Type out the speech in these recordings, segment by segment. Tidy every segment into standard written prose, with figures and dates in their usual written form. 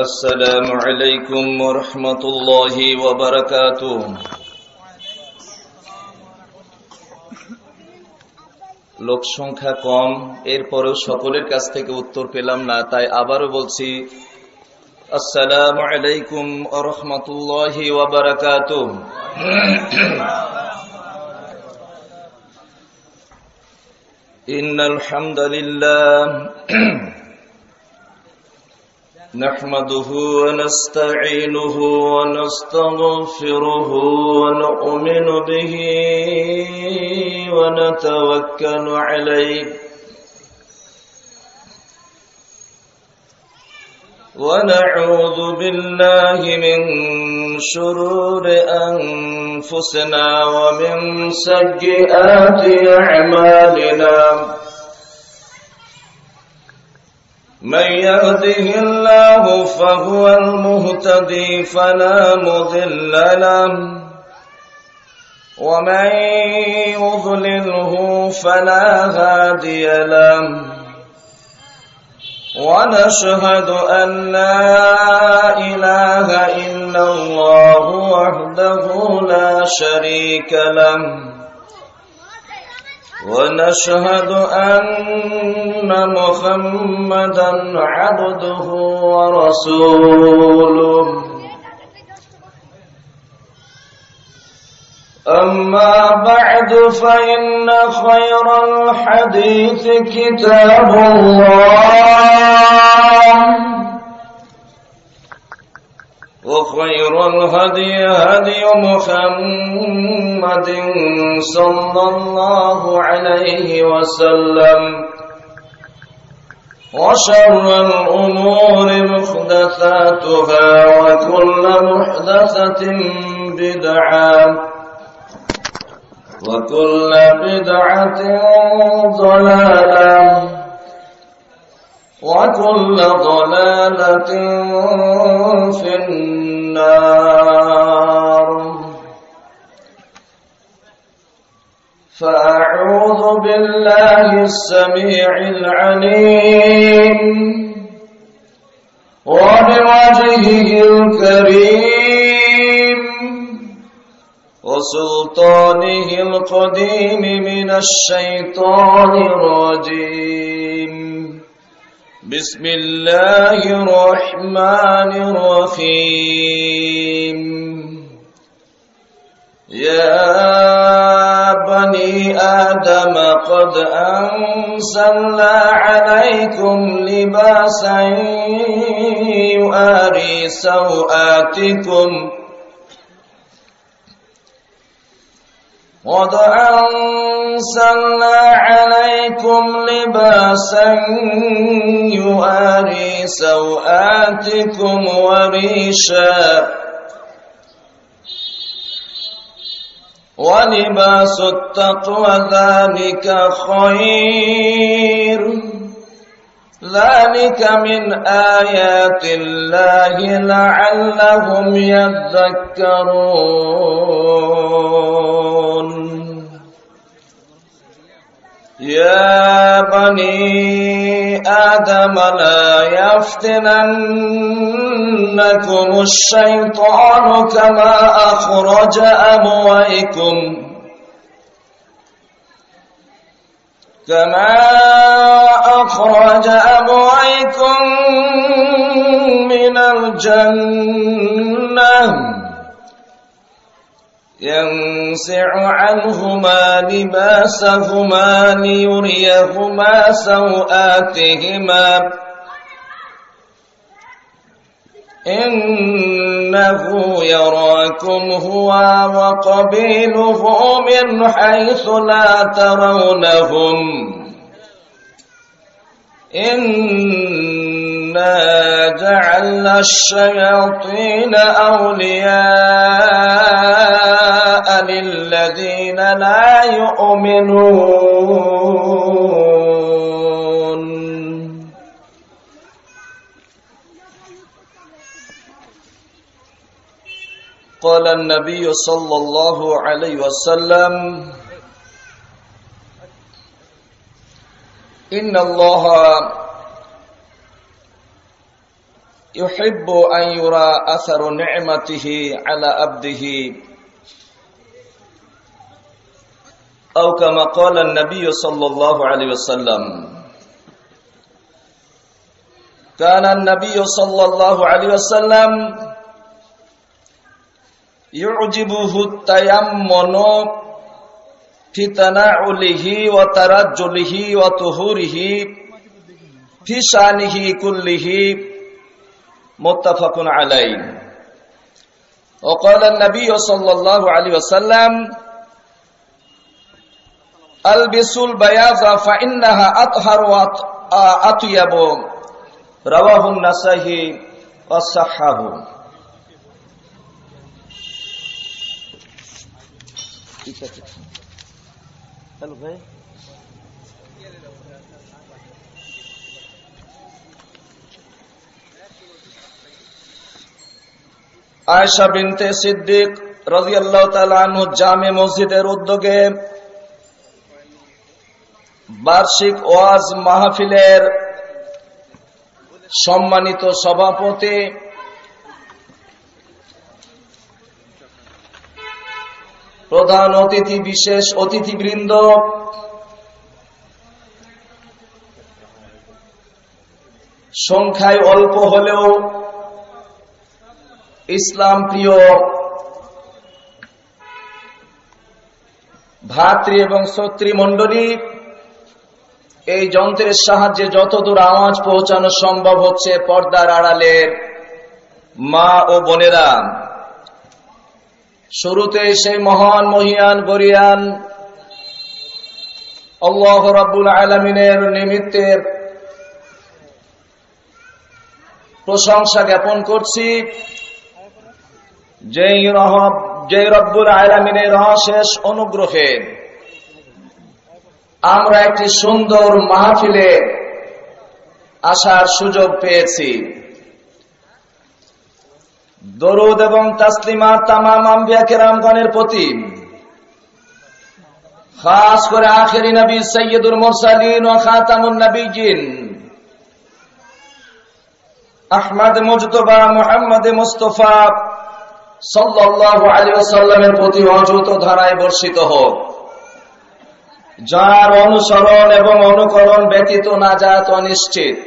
السلام عليكم ورحمة الله وبركاته লোক সংখ্যা কম, এরপরেও সকলের কাছ থেকে উত্তর পেলাম না, তাই আবারও বলছি আসসালামু আলাইকুম ওয়া রাহমাতুল্লাহি ওয়া বারাকাতুহু। ইন্নাল হামদালিল্লাহ নাহমাদুহু ওয়া নাস্তাঈনুহু ওয়া নাস্তাগফিরুহু ওয়া নু'মিনু বিহি ওয়া নাতাওয়াক্কালু আলাইহি ওয়া নাউযু বিল্লাহি মিন শুরুরি আনফুসিনা ওয়া মিন সাইয়্যাতি আ'মালিনা। من يهده الله فهو المهتدي فلا مضل له ومن يضلله فلا هادي له ونشهد أن لا إله إلا الله وحده لا شريك له ونشهد أن محمدا عبده ورسوله. أما بعد فإن خير الحديث كتاب الله وخير الهدي هدي محمد صلى الله عليه وسلم وشر الأمور محدثاتها وكل محدثة بدعة وكل بدعة ضلالة وكل ضلالة في النار. فأعوذ بالله السميع العليم وبوجهه الكريم وسلطانه القديم من الشيطان الرجيم. بسم الله الرحمن الرحيم. يا بني آدم قد أنزلنا عليكم لباسا يواري سوآتكم قد أنزلنا عليكم لباسا يواري سوآتكم وريشا ولباس التقوى ذلك خير ذلك من آيات الله لعلهم يذكرون. يا بني آدم لا يفتننكم الشيطان كما أخرج أبويكم من الجنة ينزع عنهما لباسهما ليريهما سوآتهما إنه يراكم هو وقبيله من حيث لا ترونهم إنا جعلنا الشياطين أولياء للذين لا يؤمنون. قال النبي صلى الله عليه وسلم إن الله يحب أن يرى أثر نعمته على عبده أو كما قال النبي صلى الله عليه وسلم. كان النبي صلى الله عليه وسلم يعجبه التيمم في تناوله وترجله وطهوره في شأنه كله متفق عليه. وقال النبي صلى الله عليه وسلم البسوا البياض فإنها أطهر وأطيب. رواه النسائي وصححه. হ্যালো ভাই, আয়েশা বিনতে সিদ্দিক রাদিয়াল্লাহু তাআলা আনহু জামে মসজিদের উদ্যোগে বার্ষিক ওয়াজ মাহফিলের সম্মানিত সভাপতি প্রধান অতিথি, বিশেষ অতিথিবৃন্দ, সংখ্যায় অল্প হলেও ইসলাম প্রিয় ভাতৃ এবং শ্রোতৃমণ্ডলী, এই যন্ত্রের সাহায্যে যতদূর আওয়াজ পৌঁছানো সম্ভব হচ্ছে পর্দার আড়ালের মা ও বোনেরা, শুরুতে সেই মহান মহিয়ান গরিয়ান আল্লাহ রাব্বুল আলামিনের নিমিত্তে প্রশংসা জ্ঞাপন করছি, যে রব্বুল আলামিনের অশেষ অনুগ্রহে আমরা একটি সুন্দর মাহফিলে আসার সুযোগ পেয়েছি। দরুদ এবং তাসলিমাত তামাম আম্বিয়া কেরামগণের প্রতি, খাস করে আখেরি নবী সাইয়্যিদুল মুরসালিন ও খাতামুন নবিয়্যিন আহমদ মুজতবা মুহাম্মদ মুস্তাফা সাল্লাল্লাহু আলাইহি ওয়াসাল্লামের প্রতি অযুত ধারায় বর্ষিত হোক, যার অনুসরণ এবং অনুকরণ ব্যতীত নাজাত অনিশ্চিত।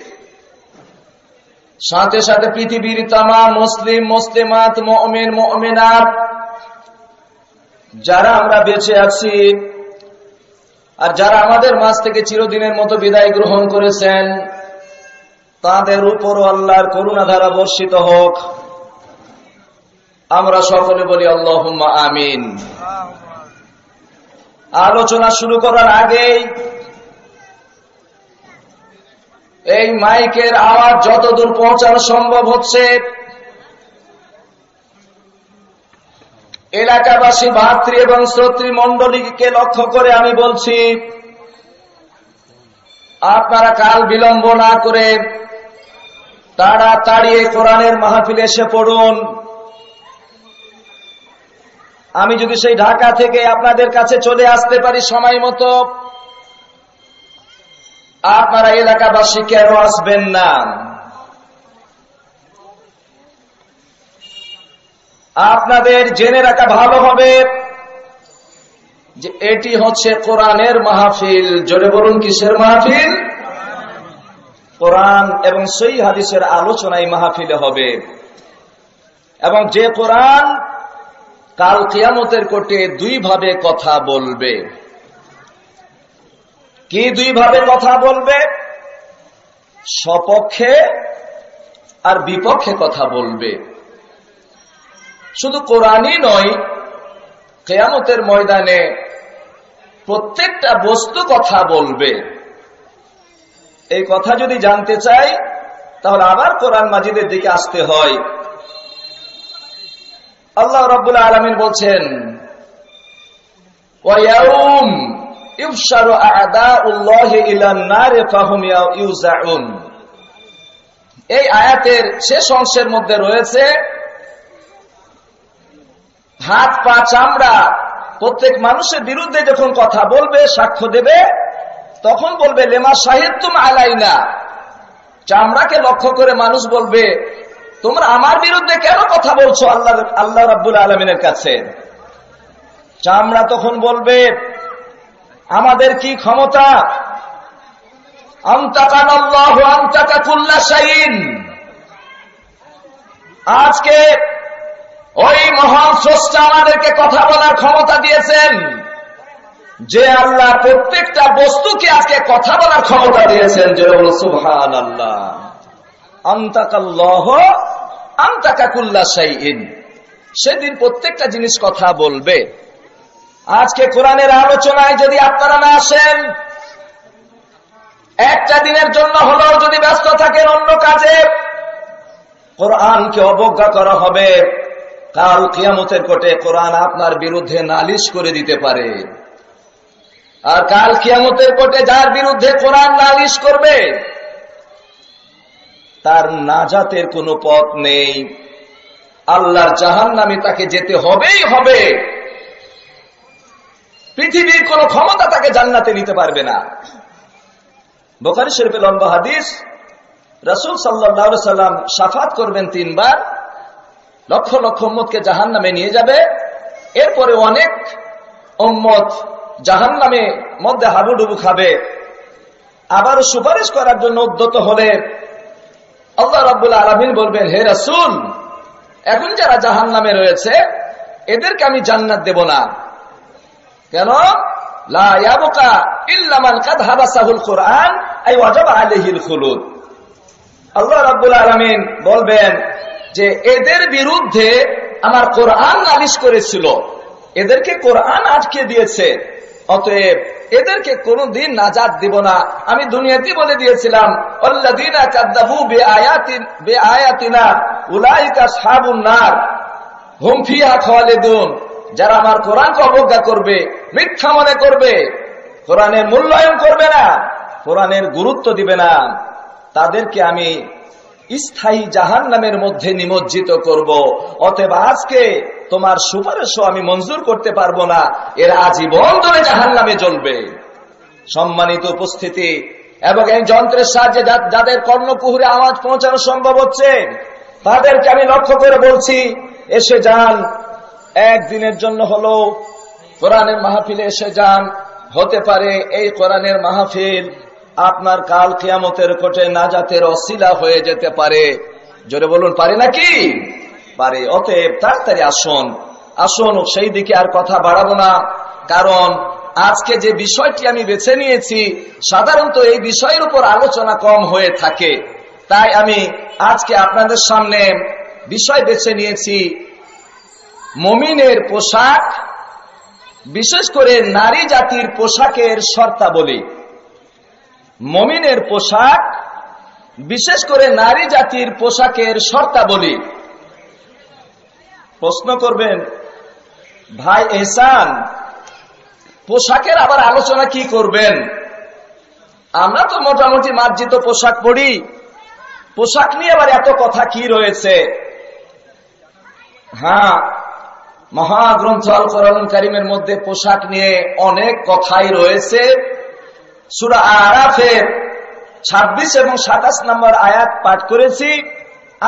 সাথে সাথে পৃথিবীর তামাম মুসলিম মুসলিমাত মুমিন মুমিনাত যারা আমরা বেঁচে আছি আর যারা আমাদের মাঝ থেকে চিরদিনের মতো বিদায় গ্রহণ করেছেন, তাদের উপরও আল্লাহর করুণা ধারা বর্ষিত হোক। আমরা সকলে বলি আল্লাহুম্মা আমিন। আলোচনা শুরু করার আগেই এই মাইকের আওয়াজ যতদূর পৌঁছানো সম্ভব হচ্ছে এলাকাবাসী ভাতৃ এবং শ্রোতৃমণ্ডলীকে লক্ষ্য করে আমি বলছি, আপনারা কাল বিলম্ব না করে তাড়াতাড়ি কোরআনের মাহফিলে এসে পড়ুন। আমি যদি সেই ঢাকা থেকে আপনাদের কাছে চলে আসতে পারি সময় মতো, আপনারা এলাকাবাসী কেন আসবেন না? আপনাদের জেনে রাখা ভালো হবে যে এটি হচ্ছে কোরআনের মাহফিল। জোরে বলুন, কিসের মাহফিল? কোরআন এবং সহিহ হাদিসের আলোচনায় মাহফিলে হবে, এবং যে কোরআন কাল কিয়ামতের কোর্টে দুই ভাবে কথা বলবে। কি দুই ভাবে কথা বলবে? সপক্ষে আর বিপক্ষে কথা বলবে। শুধু কোরআনই নয়, কিয়ামতের ময়দানে প্রত্যেকটা বস্তু কথা বলবে। এই কথা যদি জানতে চাই তাহলে আবার কোরআন মাজিদের দিকে আসতে হয়। আল্লাহ রাব্বুল আলামিন বলছেন, ওয়ায়াউম ইউশারু আ'দাউল্লাহি ইলান নারি ফাহুম ইউজাউন। এই আয়াতের শেষ অংশের মধ্যে রয়েছে হাত পা চামড়া প্রত্যেক মানুষের বিরুদ্ধে যখন কথা বলবে, সাক্ষ্য দেবে, তখন বলবে লেমা শাহিদতুম আলাইনা। চামড়াকে লক্ষ্য করে মানুষ বলবে, তোমরা আমার বিরুদ্ধে কেন কথা বলছো আল্লাহ রাব্বুল আলামিনের কাছে? চামড়া তখন বলবে, আমাদের কি ক্ষমতা? আনতাকানাল্লাহু আনতাকা কুল্লা শাইইন। আজকে ওই মহান স্রষ্টা আমাদেরকে কথা বলার ক্ষমতা দিয়েছেন, যে আল্লাহ প্রত্যেকটা বস্তুকে আজকে কথা বলার ক্ষমতা দিয়েছেন। যে সুবহানাল্লাহ, আনতাকাল্লাহু আনতাকা কুল্লা শাইইন। সেদিন প্রত্যেকটা জিনিস কথা বলবে। আজকে কোরআনের আলোচনায় যদি আপনারা না আসেন, একটা দিনের জন্য হলেও যদি ব্যস্ত থাকেন অন্য কাজে, কোরআনকে অবজ্ঞা করা হবে। কাল কিয়ামতের কোর্টে কোরআন আপনার বিরুদ্ধে নালিশ করে দিতে পারে। আর কাল কিয়ামতের কোর্টে যার বিরুদ্ধে কোরআন নালিশ করবে, তার নাজাতের কোনো পথ নেই। আল্লাহর জাহান্নামে তাকে যেতে হবেই হবে। পৃথিবীর কোন ক্ষমতা তাকে জান্নাতে নিতে পারবে না। বুখারী শরীফে লম্বা হাদিস, রাসূল সাল্লাল্লাহু আলাইহি সাল্লাম শাফাত করবেন 3 বার, লক্ষ লক্ষ উম্মতকে জাহান্নামে নিয়ে যাবে। এরপরে অনেক উম্মত জাহান্নামে মধ্যে হাবুডুবু খাবে। আবার সুপারিশ করার জন্য উদ্যত হলে আল্লাহ রাব্বুল আলামিন বলবেন, হে রাসূল, এখন যারা জাহান্নামে রয়েছে এদেরকে আমি জান্নাত দেব না। কেন? লা ইয়াবকা ইল্লা মান কাদ হাবাসাহুল কুরআন আই ওয়াজাবা আলাইহিল খুলুদ। আল্লাহ রাব্বুল আলামিন বলবেন যে এদের বিরুদ্ধে আমার কোরআন নালিশ করেছিল, এদেরকে কোরআন আটকে দিয়েছে, অতএব এদেরকে কোনদিন নাজাত দিব না। আমি দুনিয়াতে বলে দিয়েছিলাম, আল্লাযীনা কাযযাবু বিআয়াতিনা উলাইকা আসহাবুন নার হুম ফিহা খালিদুন। যারা আমার কোরআনকে অবজ্ঞা করবে, মিথ্যা মনে করবে, কোরআনের মূল্যায়ন করবে না, কোরআনের গুরুত্ব দিবে না, তাদেরকে আমি স্থায়ী জাহান্নামের মধ্যে নিমজ্জিত করব। অতএব আজকে তোমার সুপারিশও আমি মঞ্জুর করতে পারবো না, এরা আজীবন ধরে জাহান্নামে জ্বলবে। সম্মানিত উপস্থিতি, এবং এই যন্ত্রের সাহায্যে যাদের কর্ণকুহরে আওয়াজ পৌঁছানো সম্ভব হচ্ছে, তাদেরকে আমি লক্ষ্য করে বলছি, এসে যান, একদিনের জন্য হলো কোরআনের মাহফিলে এসে যান। হতে পারে এই কোরআনের মাহফিল আপনার কাল কিয়ামতের কোর্টে নাজাতের ওসিলা হয়ে যেতে পারে। জোরে বলুন, পারে নাকি? পারে। অতএব তাড়াতাড়ি আসুন, আসুন। সেই দিকে আর কথা বাড়াবো না, কারণ আজকে যে বিষয়টি আমি বেছে নিয়েছি, সাধারণত এই বিষয়ের উপর আলোচনা কম হয়ে থাকে। তাই আমি আজকে আপনাদের সামনে বিষয় বেছে নিয়েছি মুমিনের পোশাক, বিশেষ করে নারী জাতির পোশাকের শর্তাবলী। মুমিনের পোশাক, বিশেষ করে নারী জাতির পোশাকের শর্তাবলী। প্রশ্ন করবেন, ভাই এহসান, পোশাকের আবার আলোচনা কি করবেন? আমরা তো মোটামুটি মার্জিত পোশাক পরি, পোশাক নিয়ে আবার এত কথা কি রয়েছে? হ্যাঁ, মহাগ্রন্থ আল কোরআনুল কারীমের মধ্যে পোশাক নিয়ে অনেক কথাই রয়েছে। সূরা আরাফের 26 এবং 27 নম্বর আয়াত পাঠ করেছি।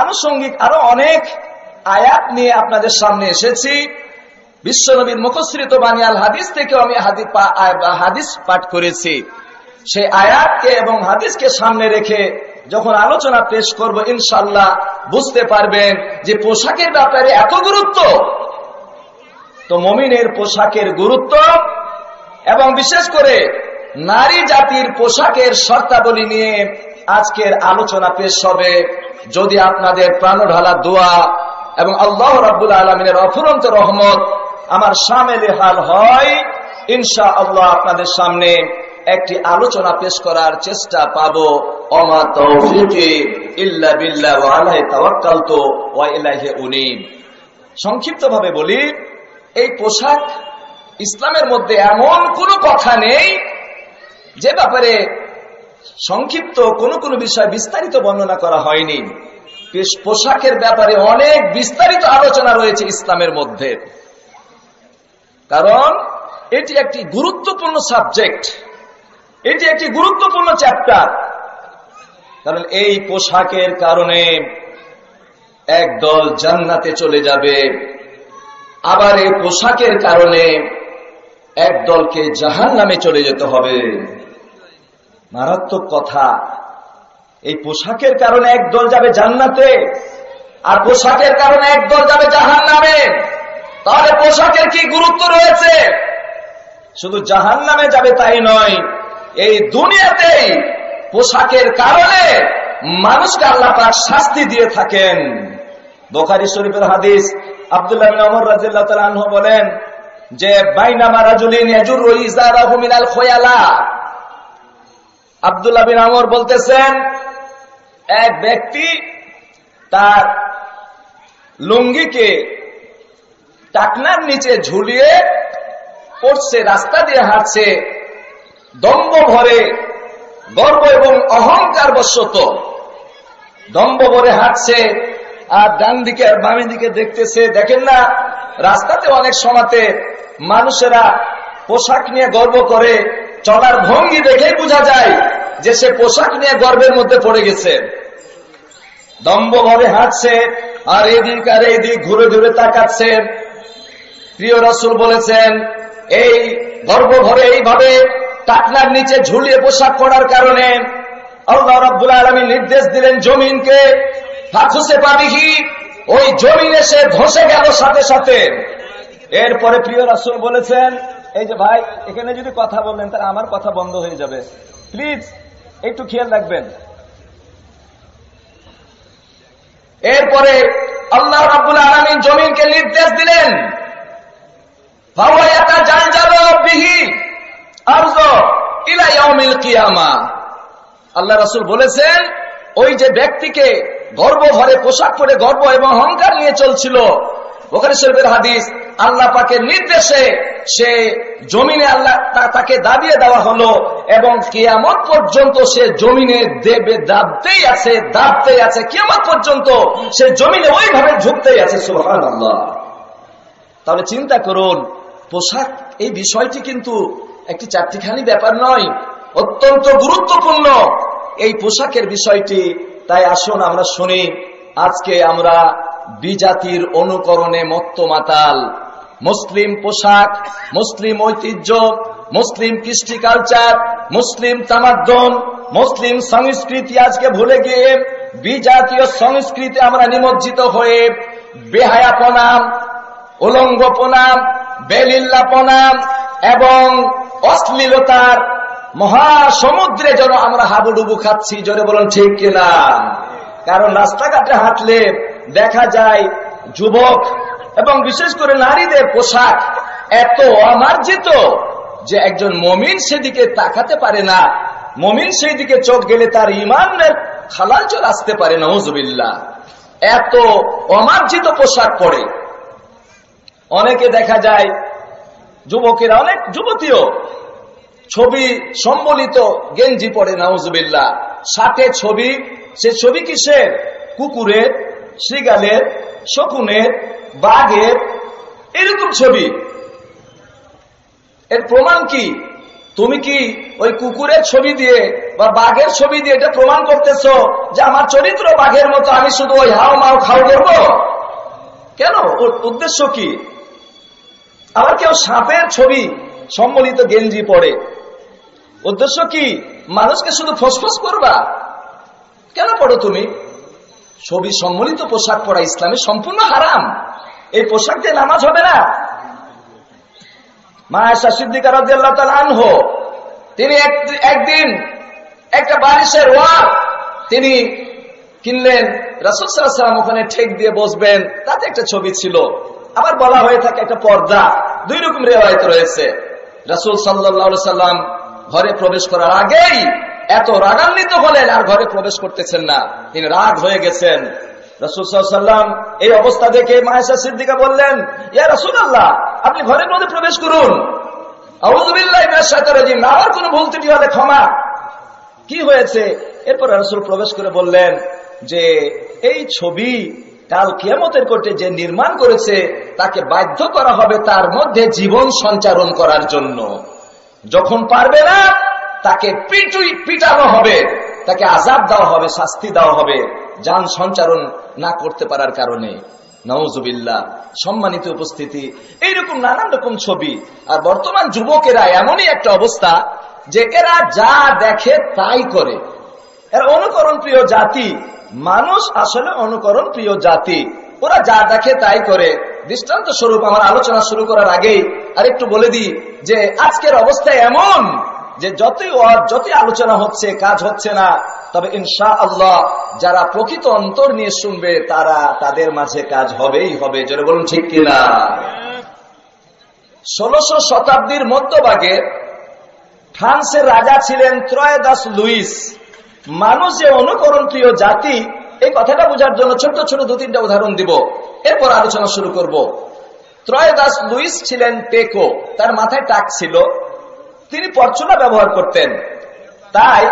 আনুষঙ্গিক আরো অনেক আয়াত নিয়ে আপনাদের সামনে এসেছি। বিশ্বনবীর মুখসৃত বাণী আল হাদিস থেকে আমি হাদিস পাঠ করেছি। সেই আয়াতকে এবং হাদিসকে সামনে রেখে যখন আলোচনা পেশ করব, ইনশাআল্লাহ বুঝতে পারবেন যে পোশাকের ব্যাপারে এত গুরুত্ব। তো মুমিনের পোশাকের গুরুত্ব এবং বিশেষ করে নারী জাতির পোশাকের শর্তাবলী নিয়ে আজকের আলোচনা পেশ হবে। যদি আপনাদের প্রাণঢালা দোয়া এবং আল্লাহ রাব্বুল আলামিনের অফুরন্ত রহমত আমার শামিলে হাল হয়, ইনশাআল্লাহ আপনাদের সামনে একটি আলোচনা পেশ করার চেষ্টা পাবো। ওমা তাওফীকি ইল্লা বিল্লাহ ওয়া আলাইহি তাওয়াক্কালতু ওয়া ইলাইহি উনীব। সংক্ষিপ্তভাবে বলি, এই পোশাক ইসলামের মধ্যে এমন কোনো কথা নেই যে ব্যাপারে সংক্ষিপ্ত কোনো বিষয় বিস্তারিত বর্ণনা করা হয়নি। পোশাকের ব্যাপারে অনেক বিস্তারিত আলোচনা রয়েছে ইসলামের মধ্যে, কারণ এটি একটি গুরুত্বপূর্ণ সাবজেক্ট, এটি একটি গুরুত্বপূর্ণ চ্যাপ্টার। কারণ এই পোশাকের কারণে একদল জান্নাতে চলে যাবে, আবার এই পোশাকের কারণে একদলকে জাহান্নামে চলে যেতে হবে। মারাত্মক কথা। এই পোশাকের কারণে একদল যাবে জান্নাতে, আর পোশাকের কারণে একদল যাবে জাহান্নামে। তাহলে পোশাকের কি গুরুত্ব রয়েছে? শুধু জাহান্নামে যাবে তাই নয়, এই দুনিয়াতেই পোশাকের কারণে মানুষকে আল্লাহ পাক শাস্তি দিয়ে থাকেন। বুখারী শরীফের হাদিস, আব্দুল্লাহ ইবনে ওমর রাদিয়াল্লাহু তাআলা আনহু বলেন যে বাইনামা রাজুলিন ইয়াজুরু ইজারাহু মিনাল খয়ালা। আব্দুল্লাহ বিন ওমর বলতেছেন, এক ব্যক্তি তার লুঙ্গিকে টাকনার নিচে ঝুলিয়ে পড়ছে, রাস্তা দিয়ে হাঁটছে, দম্ভ ভরে, গর্ব এবং অহংকার বশত দম্ভ ভরে হাঁটছে, আর ডান দিকে আর বামে দিকে দেখতেছে। দেখেন না, রাস্তাতে অনেক সময়তে মানুষেরা পোশাক নিয়ে গর্ব করে, চলার ভঙ্গি দেখেই বোঝা যায় যে সে পোশাক নিয়ে গর্বের মধ্যে পড়ে গেছে। দম্ভ ভরে হাঁটছে আর এদিক আর এইদিক ঘুরে ঘুরে তাকাচ্ছে। প্রিয় রাসূল বলেছেন, এই গর্ব ভরে এইভাবে টাকনার নিচে ঝুলিয়ে পোশাক পরার কারণে আল্লাহ রাব্বুল আলামিন নির্দেশ দিলেন জমিনকে, ফাখুসে পাবিহি, ওই জমিনে সে ধসে গেল সাথে সাথে। এরপরে প্রিয় রাসূল বলেছেন, এই যে ভাই, এখানে যদি কথা বলেন তাহলে আমার কথা বন্ধ হয়ে যাবে, প্লিজ একটু খেয়াল রাখবেন। এরপরে আল্লাহ রাব্বুল আলামিন জমিনকে নির্দেশ দিলেন, ফাওয়ায়াতা জালজালু বিহি আরযু ইলা ইয়াউমিল কিয়ামা। আল্লাহ রাসূল বলেছেন, ওই যে ব্যক্তিকে গর্ব ভরে পোশাক পরে গর্ব এবং অহংকার নিয়ে চলছিল, বুখারী শরীফের হাদিস, আল্লাহ পাকের নির্দেশে সে জমিনে আল্লাহ তাকে দাবিয়ে দেওয়া হলো এবং কিয়ামত পর্যন্ত সে জমিনে দেবে দাবতেই আছে, দাবতেই আছে, কিয়ামত পর্যন্ত সে জমিনে ওইভাবে ঝুঁকতেই আছে। সুবহানাল্লাহ। তাহলে চিন্তা করুন, পোশাক এই বিষয়টি কিন্তু একটি চারটিখানি ব্যাপার নয়, অত্যন্ত গুরুত্বপূর্ণ এই পোশাকের বিষয়টি। তাই আসুন আমরা শুনি, আজকে আমরা বিজাতির অনুকরণে মত্ত মাতাল। মুসলিম পোশাক, মুসলিম ঐতিহ্য, মুসলিম কৃষ্টি কালচার, মুসলিম তামাদ্দুন, মুসলিম সংস্কৃতি আজকে ভুলে গিয়ে বিজাতীয় সংস্কৃতি আমরা নিমজ্জিত হয়ে বেহায়াপনা, উলঙ্গপনা, বেলিল্লাপনা এবং অশ্লীলতার মহাসমুদ্রে যেন আমরা হাবুডুবু খাচ্ছি। জোরে বলুন ঠিক কিনা? কারণ রাস্তাঘাটে হাঁটলে দেখা যায় যুবক এবং বিশেষ করে নারীদের পোশাক এত অমার্জিত যে একজন মুমিন সেদিকে তাকাতে পারে না। মুমিন সেই দিকে চোখ গেলে তার ঈমানের খালাল চলে আসতে পারে না। নাউযুবিল্লাহ। এত অমার্জিত পোশাক পরে অনেকে দেখা যায়, যুবকেরা, অনেক যুবতীও ছবি সম্বলিত গেঞ্জি পরে। নাউযুবিল্লাহ। সাথে ছবি, সে ছবি কিসের? কুকুরের, শৃগালের, শকুনের, বাঘের, এরকম ছবি। এর প্রমাণ কি? তুমি কি ওই কুকুরের ছবি দিয়ে বা বাঘের ছবি দিয়ে এটা প্রমাণ করতেছো যে আমার চরিত্র বাঘের মতো, আমি শুধু ওই হাও মাও খাও করবো? কেন? ওর উদ্দেশ্য কি? আবার কেউ সাপের ছবি সম্বলিত গেঞ্জি পরে, উদ্দেশ্য কি? মানুষকে শুধু ফসফস করবা? কেন পড়ো তুমি? ছবি সম্বলিত পোশাক পরা ইসলামে সম্পূর্ণ হারাম। এই পোশাক দিয়ে নামাজ হবে না। মা আয়েশা সিদ্দিকা রাদিয়াল্লাহু তাআলা আনহা, তিনি একদিন একটা বালিশের ওয়ার তিনি কিনলেন। রাসূল সাল্লাল্লাহু আলাইহি ওয়াসাল্লাম ওখানে ঠেক দিয়ে বসবেন, তাতে একটা ছবি ছিল। আবার বলা হয়ে থাকে একটা পর্দা। দুই রকম রিওয়ায়াত রয়েছে। রাসূল সাল্লাল্লাহু আলাইহি ওয়াসাল্লাম ঘরে প্রবেশ করার আগেই এত রাগান্বিত হলেন, আর ঘরে প্রবেশ করতেছেন না। তিনি রাগ হয়ে গেছেন। রাসূল সাল্লাল্লাহু আলাইহি ওয়াসাল্লাম এই অবস্থা দেখে মা আয়েশা সিদ্দিকা বললেন, ইয়া রাসূলুল্লাহ, আপনি ঘরের মধ্যে প্রবেশ করুন। আউযু বিল্লাহি মিনাশ শাইতানির রাজিম, আমার কোনো ভুল ত্রুটি হলে ক্ষমা। কি হয়েছে? এরপর রাসূল প্রবেশ করে বললেন যে এই ছবি কাল কিয়ামতের কোর্টে যে নির্মাণ করেছে তাকে বাধ্য করা হবে তার মধ্যে জীবন সঞ্চারণ করার জন্য। যখন পারবে না তাকে পিটানো হবে, তাকে আযাব দেওয়া হবে, শাস্তি দেওয়া হবে। যান সঞ্চারণ না করতে পারার কারণে। নাউজুবিল্লাহ। সম্মানিত উপস্থিতি, এইরকম নানান রকম ছবি। আর বর্তমান যুবকেরা এমনই একটা অবস্থা যে এরা যা দেখে তাই করে। এরা অনুকরণ প্রিয় জাতি। মানুষ আসলে অনুকরণ প্রিয় জাতি। ওরা যা দেখে তাই করে। দৃষ্টান্ত স্বরূপ আমার আলোচনা শুরু করার আগেই আরেকটু বলে দিই যে আজকের অবস্থা এমন যে যতই আলোচনা হচ্ছে কাজ হচ্ছে না, তবে ইনশাআল্লাহ যারা প্রকৃত অন্তর নিয়ে শুনবে তাদের মাঝে কাজ হবেই হবে। যারা বলুন ঠিক কিনা। 1600 শতাব্দীর মধ্যভাগে ফ্রান্সের রাজা ছিলেন ত্রয়োদশ লুইস। মানুষ যে অনুকরণ প্রিয় জাতি, এই কথাটা বোঝার জন্য ছোট ছোট 2-3টা উদাহরণ দিব, এরপর আলোচনা শুরু করব। ত্রয়োদশ লুইস ছিলেন টেকো, তার মাথায় টাক ছিল, তিনি পরচুলা ব্যবহার করতেন। তাই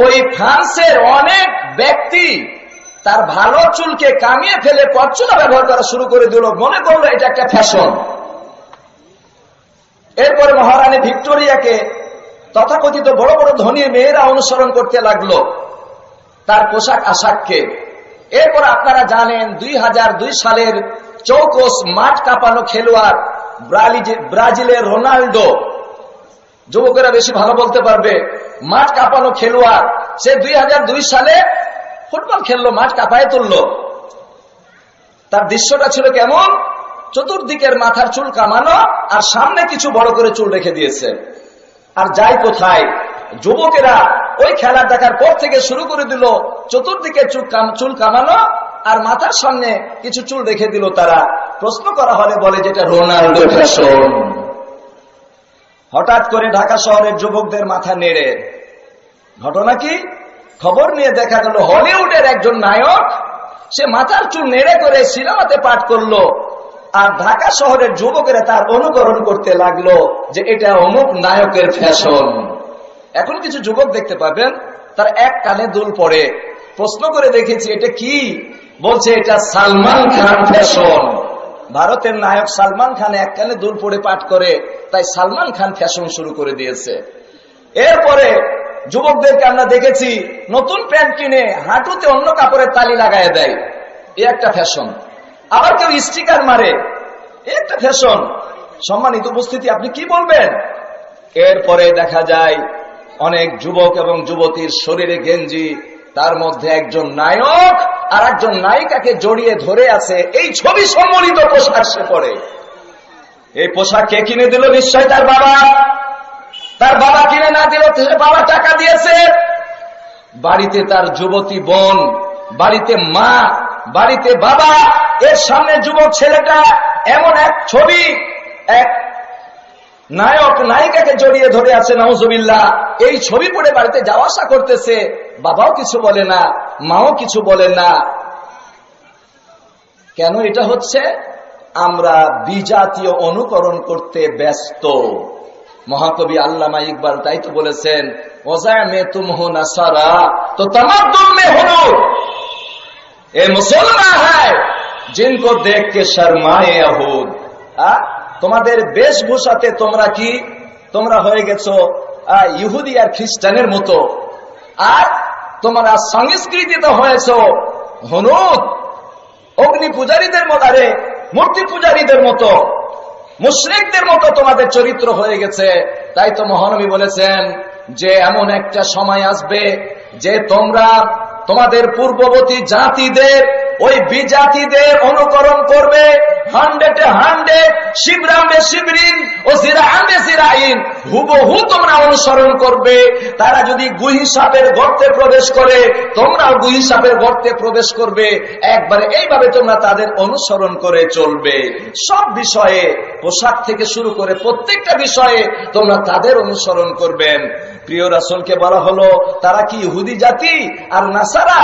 ওই ফ্রান্সের অনেক ব্যক্তি তার ভালো চুলকে কামিয়ে ফেলে পরচুলা ব্যবহার করা শুরু করে দিল, মনে করলো এটা একটা ফ্যাশন। এরপরে মহারানী ভিক্টোরিয়াকে তথাকথিত বড় বড় ধনী মেয়েরা অনুসরণ করতে লাগলো, তার পোশাক আশাককে। এরপর আপনারা জানেন 2002 সালের চৌকস মাঠ কাঁপানো খেলোয়াড় ব্রাজিলের রোনাল্ডো, যুবকেরা বেশি ভালো বলতে পারবে, মাঠ কাঁপানো খেলোয়াড়, সে 2002 সালে ফুটবল খেললো, মাঠ কাঁপায় তুললো। তার দৃশ্যটা ছিল কেমন? চতুর্দিকের মাথার চুল কামানো আর সামনে কিছু বড় করে চুল রেখে দিয়েছে। আর যাই কোথায়, যুবকেরা ওই খেলা দেখার পর থেকে শুরু করে দিল চতুর্দিকে চুল কামানো আর মাথার সামনে কিছু চুল রেখে দিল। তারা প্রশ্ন করা হলে বলে যেটা রোনাল্ডো ফ্যাশন। হঠাৎ করে ঢাকা শহরের যুবকদের মাথা নেড়ে, ঘটনা কি? খবর নিয়ে দেখা গেল হলিউডের একজন নায়ক, সে মাথার চুল নেড়ে করে সিনেমাতে পাঠ করলো, আর ঢাকা শহরের যুবকেরা তার অনুকরণ করতে লাগলো যে এটা অমুক নায়কের ফ্যাশন। এখন কিছু যুবক দেখতে পাবেন তার এক কানে দুল পড়ে। প্রশ্ন করে দেখেছি এটা কি? বলছে এটা সালমান খান ফ্যাশন। ভারতের নায়ক সালমান খান এক কানে দুল পড়ে পাঠ করে, তাই সালমান খান ফ্যাশন শুরু করে দিয়েছে। এরপরে যুবকদেরকে আমরা দেখেছি নতুন প্যান্ট কিনে হাঁটুতে অন্য কাপড়ের তালি লাগায় দেয়, এ একটা ফ্যাশন। আবার কেউ স্টিকার মারে, একটা ফ্যাশন। সম্মানিত উপস্থিতি, আপনি কি বলবেন? এরপরে দেখা যায় অনেক যুবক এবং যুবতীর শরীরে গেঞ্জি, তার মধ্যে একজন নায়ক আর একজন নায়িকাকে জড়িয়ে ধরে আছে, এই ছবি সম্বলিত পোশাক সে পরে। এই পোশাক কে কিনে দিল? নিশ্চয় তার বাবা। তার বাবা কিনে না দিল, বাবা টাকা দিয়েছে। বাড়িতে তার যুবতী বোন, বাড়িতে মা, বাড়িতে বাবা, এর সামনে যুবক ছেলেটা এমন এক ছবি, এক নায়ক নায়িকাকে জড়িয়ে ধরে আছে, নাউজুবিল্লাহ। এই ছবি পড়ে বাড়িতে যাওয়া আসা করতেছে, বাবাও কিছু বলে না, মাও কিছু বলে না। কেন এটা হচ্ছে? আমরা বিজাতীয় অনুকরণ করতে ব্যস্ত। মহাকবি আল্লামা ইকবাল তাই তো বলেছেন, ওজা মে তুম হো নাসারা তো তামাদ্দুন মে হুনুর, এ মুসলমান হ্যায় জিनको देख के शर्माए यहूद। তোমাদের বেশভূষাতে তোমরা হয়ে গেছো ইহুদি আর খ্রিস্টানের মতো, আর তোমরা সংস্কৃতিতে হয়েছো হনুদ, অগ্নি পূজারীদের মতো, আরে মূর্তি পূজারীদের মতো, মুশরিকদের মতো তোমাদের চরিত্র হয়ে গেছে। তাই তো মহানবী বলেছেন যে এমন একটা সময় আসবে যে তোমরা তোমাদের পূর্ববর্তী জাতিদের, ওই বিজাতিদের অনুকরণ করবে, 100 শিবরামে শিবরিন ও জিরামে জিরাইন, হুবহু তোমরা অনুসরণ করবে। তারা যদি গুহি সাপের গর্তে প্রবেশ করে, তোমরাও গুহি সাপের গর্তে প্রবেশ করবে। একবারে এইভাবে তোমরা তাদের অনুসরণ করে চলবে। সব বিষয়ে, পোশাক থেকে শুরু করে প্রত্যেকটা বিষয়ে তোমরা তাদের অনুসরণ করবেন। প্রিয় রাসূলকে বলা হলো তারা কি ইহুদি জাতি আর নাসারা?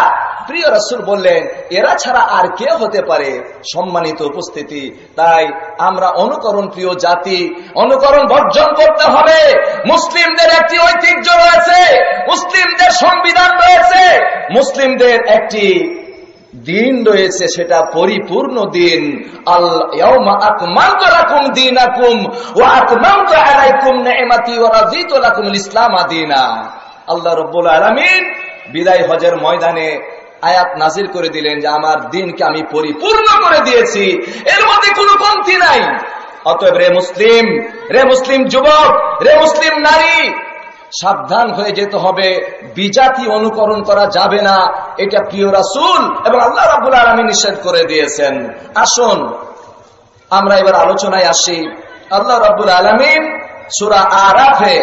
প্রিয় রাসূল বললেন এরা ছাড়া আর কে হতে পারে? সম্মানিত উপস্থিতি, তাই আমরা অনুকরণ প্রিয় জাতি, অনুকরণ বর্জন করতে হবে। মুসলিমদের একটি ঐতিহ্য রয়েছে, মুসলিমদের সংবিধান রয়েছে, মুসলিমদের একটি দিন রয়েছে, সেটা পরিপূর্ণ দিন। আল ইয়াউমা আকমালতু লাকুম দীনাকুম ওয়া আতমামতু আলাইকুম নি'মাতি ওয়া রাদিতু লাকুমুল ইসলাম দীনা। আল্লাহ রাব্বুল আলামিন বিদায় হজের ময়দানে আয়াত নাজিল করে দিলেন যে আমার দিনকে আমি পরিপূর্ণ করে দিয়েছি, এর মধ্যে কোনো কমতি নাই। অতএব রে মুসলিম যুবক, রে মুসলিম নারী, সাবধান হয়ে যেতে হবে। বিজাতি অনুকরণ করা যাবে না, এটা প্রিয় রাসূল এবং আল্লাহ রাব্বুল আলামিন নিষেধ করে দিয়েছেন। আসুন আমরা এবার আলোচনায় আসি। আল্লাহ রাব্বুল আলামিন সূরা আরাফে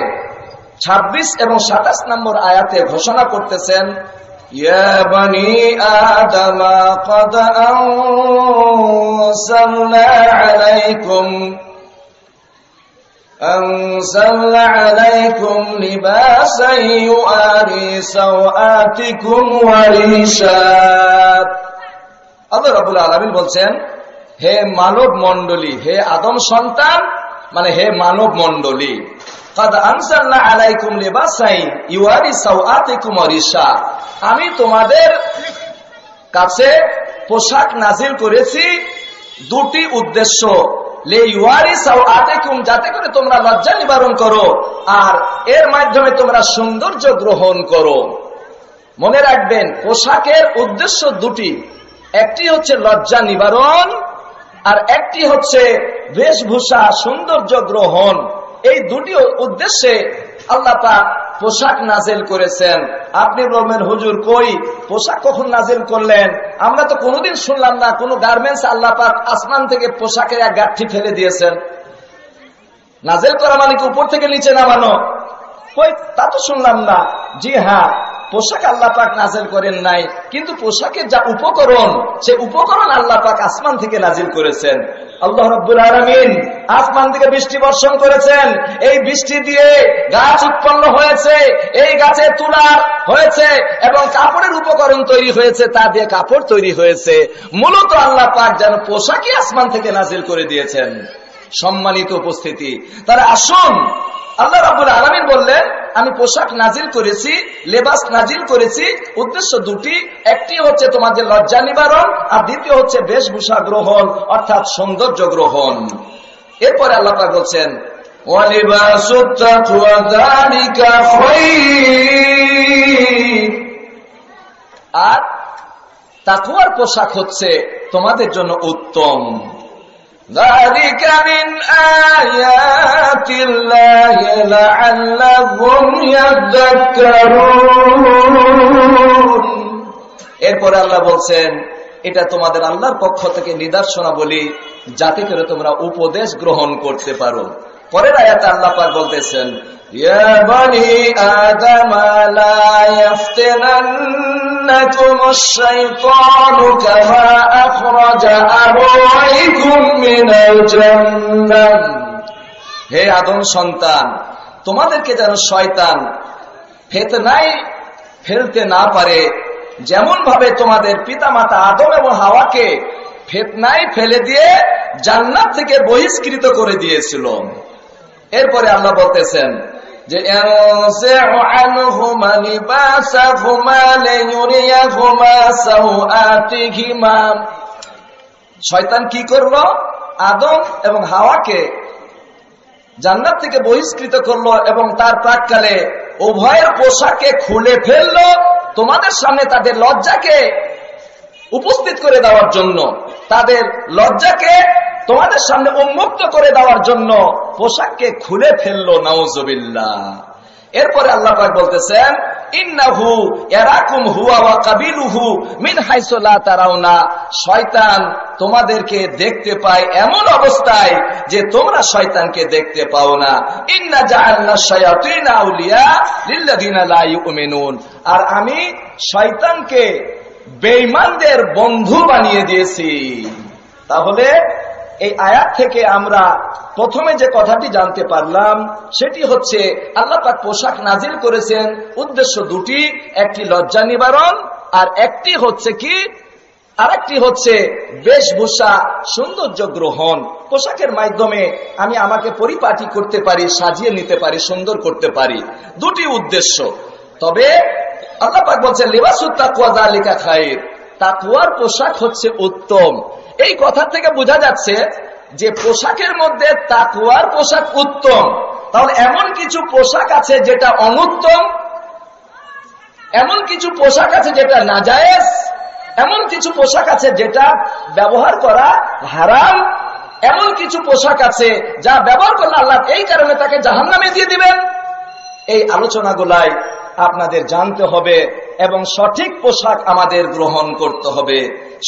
26 এবং 27 নম্বর আয়াতে ঘোষণা করতেছেন, ইয়া বনি আদম ক্বাদ আনজালনা আলাইকুম লিবাসান ইউআরি সাওআতিকুম ওয়া রিশাদ। আল্লাহ রাব্বুল আলামিন বলছেন, হে মানব মণ্ডলী, হে আদম সন্তান, মানে হে মানব মণ্ডলী, ক্বাদ আনজালনা আলাইকুম লিবাসান ইউআরি সাওআতিকুম ওয়া রিশাদ, আমি তোমাদের কাছে পোশাক নাজিল করেছি দুটি উদ্দেশ্য। যাতে করে তোমরা লজ্জা নিবারণ করো আর এর মাধ্যমে তোমরা সৌন্দর্য গ্রহণ করো। মনে রাখবেন, পোশাকের উদ্দেশ্য দুটি, একটি হচ্ছে লজ্জা নিবারণ আর একটি হচ্ছে বেশভূষা সৌন্দর্য গ্রহণ। এই দুটি উদ্দেশ্যে আল্লাহ পাক পোশাক নাজিল করেছেন। আপনি বলবেন, হুজুর কই পোশাক কখন নাজিল করলেন? আমরা তো কোনোদিন শুনলাম না কোন গার্মেন্টস আল্লাহ পাক আসমান থেকে পোশাকের এক গাঁঠি ফেলে দিয়েছেন। নাজিল করা মানে কি উপর থেকে নিচে নামানো? কই, তা তো শুনলাম না। জি হ্যাঁ, পোশাক আল্লাহ পাক নাজিল করেন নাই, কিন্তু পোশাকের যা উপকরণ, সে উপকরণ আল্লাহ পাক আসমান থেকে নাজিল করেছেন। আল্লাহ রাব্বুল আলামিন আসমান থেকে বৃষ্টি বর্ষণ করেছেন, এই বৃষ্টি দিয়ে গাছ উৎপন্ন হয়েছে, এই গাছে তুলা হয়েছে এবং কাপড়ের উপকরণ তৈরি হয়েছে, তা দিয়ে কাপড় তৈরি হয়েছে। মূলত আল্লাহ পাক যেন পোশাকই আসমান থেকে নাজিল করে দিয়েছেন। সম্মানিত উপস্থিতি, তারা আসুন, আল্লাহ রাব্বুল আলামিন বললেন আমি পোশাক নাজিল করেছি, লেবাস নাজিল করেছি, উদ্দেশ্য দুটি, একটি হচ্ছে তোমাদের লজ্জা নিবারণ আর দ্বিতীয় হচ্ছে বেশভূষা গ্রহণ অর্থাৎ সৌন্দর্য গ্রহণ। এরপরে আল্লাহ পাক বলছেন, ওয়ালিবাসুত তাকওয়া যালিকা খায়র, আর তাকওয়ার পোশাক হচ্ছে তোমাদের জন্য উত্তম। ذلك من آيات الله لعلهم يذكرون। এরপরে আল্লাহ বলছেন, এটা তোমাদের আল্লাহর পক্ষ থেকে নিদর্শনাবলী, যাতে করে তোমরা উপদেশ গ্রহণ করতে পারো। পরের আয়াতে আল্লাহ পাক বলতেছেন, ইয়া বনি আদম লা ইয়াফতিনান্নাকুমুশ শাইতানু কামা আখরাজা আবাওয়াইকুম মিনাল জান্নাহ। হে আদম সন্তান, তোমাদেরকে যেন শয়তান ফিতনায় ফেলতে না পারে, যেমন ভাবে তোমাদের পিতামাতা আদম এবং হাওয়াকে ফিতনায় ফেলে দিয়ে জান্নাত থেকে বহিষ্কৃত করে দিয়েছিল। এরপরে আল্লাহ বলতেছেন যে শয়তান কি করলো? আদম এবং হাওয়াকে জান্নাত থেকে বহিষ্কৃত করলো এবং তার প্রাক্কালে উভয়ের পোশাকে খুলে ফেললো, তোমাদের সামনে তাদের লজ্জাকে উপস্থিত করে দেওয়ার জন্য, তাদের লজ্জাকে তোমাদের সামনে উন্মুক্ত করে দেওয়ার জন্য পোশাককে খুলে ফেললো। নাউজুবিল্লাহ। এরপরে আল্লাহ পাক বলতেছেন, ইন্নাহু ইয়ারাকুম হুয়া ওয়া কাবিলুহু মিন হাইসু লা তারাউনা, শয়তান তোমাদেরকে দেখতে পায় এমন অবস্থায় যে তোমরা শয়তানকে দেখতে পাও না। ইন্না জাআলনা শায়াতিনা আউলিয়া লিল্লাযিনা লা ইউমিনুন, আর আমি শয়তানকে বেঈমানদের বন্ধু বানিয়ে দিয়েছি। তাহলে এই আয়াত থেকে আমরা প্রথমে যে কথাটি জানতে পারলাম সেটি হচ্ছে আল্লাহ পাক পোশাক নাজিল করেছেন উদ্দেশ্য দুটি, একটি লজ্জা নিবারণ আর একটি হচ্ছে কি, আরেকটি হচ্ছে বেশভূষা সৌন্দর্য গ্রহণ। পোশাকের মাধ্যমে আমি আমাকে পরিপাটি করতে পারি, সাজিয়ে নিতে পারি, সুন্দর করতে পারি, দুটি উদ্দেশ্য। তবে আল্লাহ পাক বলছেন লিবাসুত তাকওয়া যালিকা খায়র, তাকওয়ার পোশাক হচ্ছে উত্তম। এই কথা থেকে বোঝা যাচ্ছে যে পোশাকের মধ্যে তাকওয়ার পোশাক উত্তম। তাহলে এমন কিছু পোশাক আছে যেটা অনুত্তম, এমন কিছু পোশাক আছে যেটা নাজায়েজ, এমন কিছু পোশাক আছে যেটা ব্যবহার করা হারাম, এমন কিছু পোশাক আছে যা ব্যবহার করলে আল্লাহ এই কারণে তাকে জাহান্নামে দিয়ে দিবেন। এই আলোচনাগুলাই আপনাদের জানতে হবে এবং সঠিক পোশাক আমাদের গ্রহণ করতে হবে।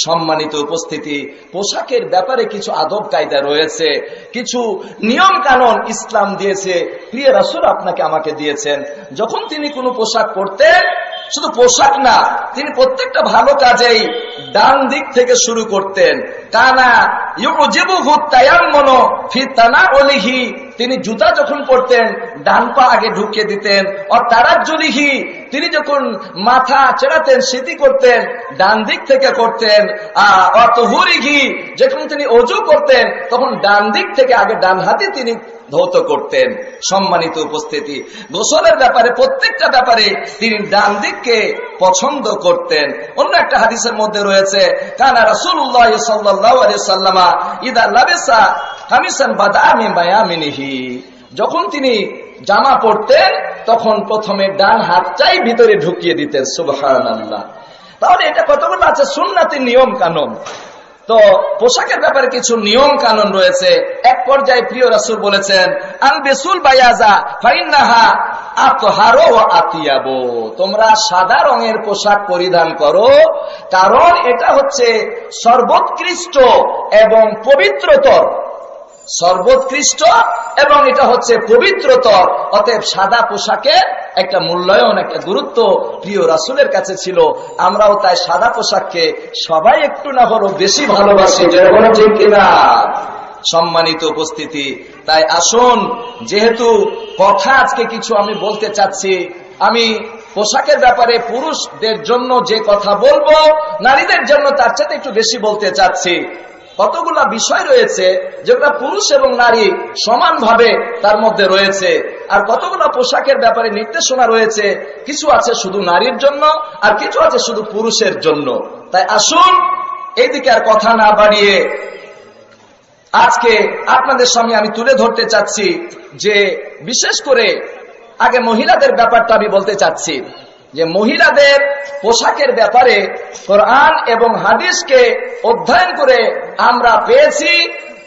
সম্মানিত উপস্থিতি, পোশাকের ব্যাপারে কিছু আদব কায়দা রয়েছে, কিছু নিয়ম কানুন ইসলাম দিয়েছে, প্রিয় রাসূল আপনাকে আমাকে দিয়েছেন। যখন তিনি কোনো পোশাক পরতেন, শুধু পোশাক না, তিনি প্রত্যেকটা ভালো কাজেই ডান দিক থেকে শুরু করতেন। কানা ইউজিবুহু তায়াম্মুনু ফি তানাউলিহি, তিনি জুতা যখন পরতেন ডান পা আগে ঢুকিয়ে দিতেন। আর তারাজ্জুলিহি, তিনি যখন মাথা চেড়াতেন সিটি করতেন ডান দিক থেকে করতেন। আর তুহুরিহি, যখন তিনি ওযু করতেন তখন ডান দিক থেকে আগে ডান হাতে তিনি ধৌত করতেন। সম্মানিত উপস্থিতি, গোসলের ব্যাপারে প্রত্যেকটা ব্যাপারে তিনি ডান দিককে পছন্দ করতেন। অন্য একটা হাদিসের মধ্যে রয়েছে, কানা রাসূলুল্লাহ সাল্লাল্লাহু আলাইহি ওয়াসাল্লাম ইদা লাবিসা কামিসান বাদা মিন বায়ামিনিহি, যখন তিনি জামা পরতেন তখন প্রথমে ডান হাতটাই ভিতরে ঢুকিয়ে দিতেন। সুবহানাল্লাহ। তাহলে এটা কতগুলো আছে সুন্নাতের নিয়ম কানুন। তো পোশাকের ব্যাপারে কিছু নিয়ম কানুন রয়েছে। এক পর্যায়ে প্রিয় রাসূল বলেছেন, আলবিসুল বায়াজা ফাইন্নাহা আতহারু ওয়া আতিয়াবু, তোমরা সাদা রঙের পোশাক পরিধান করো, কারণ এটা হচ্ছে সর্বোৎকৃষ্ট এবং পবিত্রতর। সর্বোৎকৃষ্ট এবং এটা হচ্ছে পবিত্রতর। অতএব সাদা পোশাকের একটা মূল্যায়ন, একটা গুরুত্ব প্রিয় রাসূলের কাছে ছিল। আমরাও তাই সাদা পোশাককে সবাই একটু না হলেও বেশি ভালোবাসি, যেরকম ঠিক কিনা। সম্মানিত উপস্থিতি, তাই আসুন, যেহেতু কথা আজকে কিছু আমি বলতে চাচ্ছি, আমি পোশাকের ব্যাপারে পুরুষদের জন্য যে কথা বলবো, নারীদের জন্য তার চেয়ে একটু বেশি বলতে চাচ্ছি। কতগুলা বিষয় রয়েছে যেগুলো পুরুষ এবং নারী সমানভাবে তার মধ্যে রয়েছে, আর কতগুলো পোশাকের ব্যাপারে নির্দেশনা রয়েছে, কিছু আছে শুধু নারীর জন্য আর কিছু আছে শুধু পুরুষের জন্য। তাই আসুন, এইদিকে আর কথা না বাড়িয়ে আজকে আপনাদের সামনে আমি তুলে ধরতে চাচ্ছি যে বিশেষ করে আগে মহিলাদের ব্যাপারটা আমি বলতে চাচ্ছি যে মহিলাদের পোশাকের ব্যাপারে কোরআন এবং হাদিসকে অধ্যয়ন করে আমরা পেয়েছি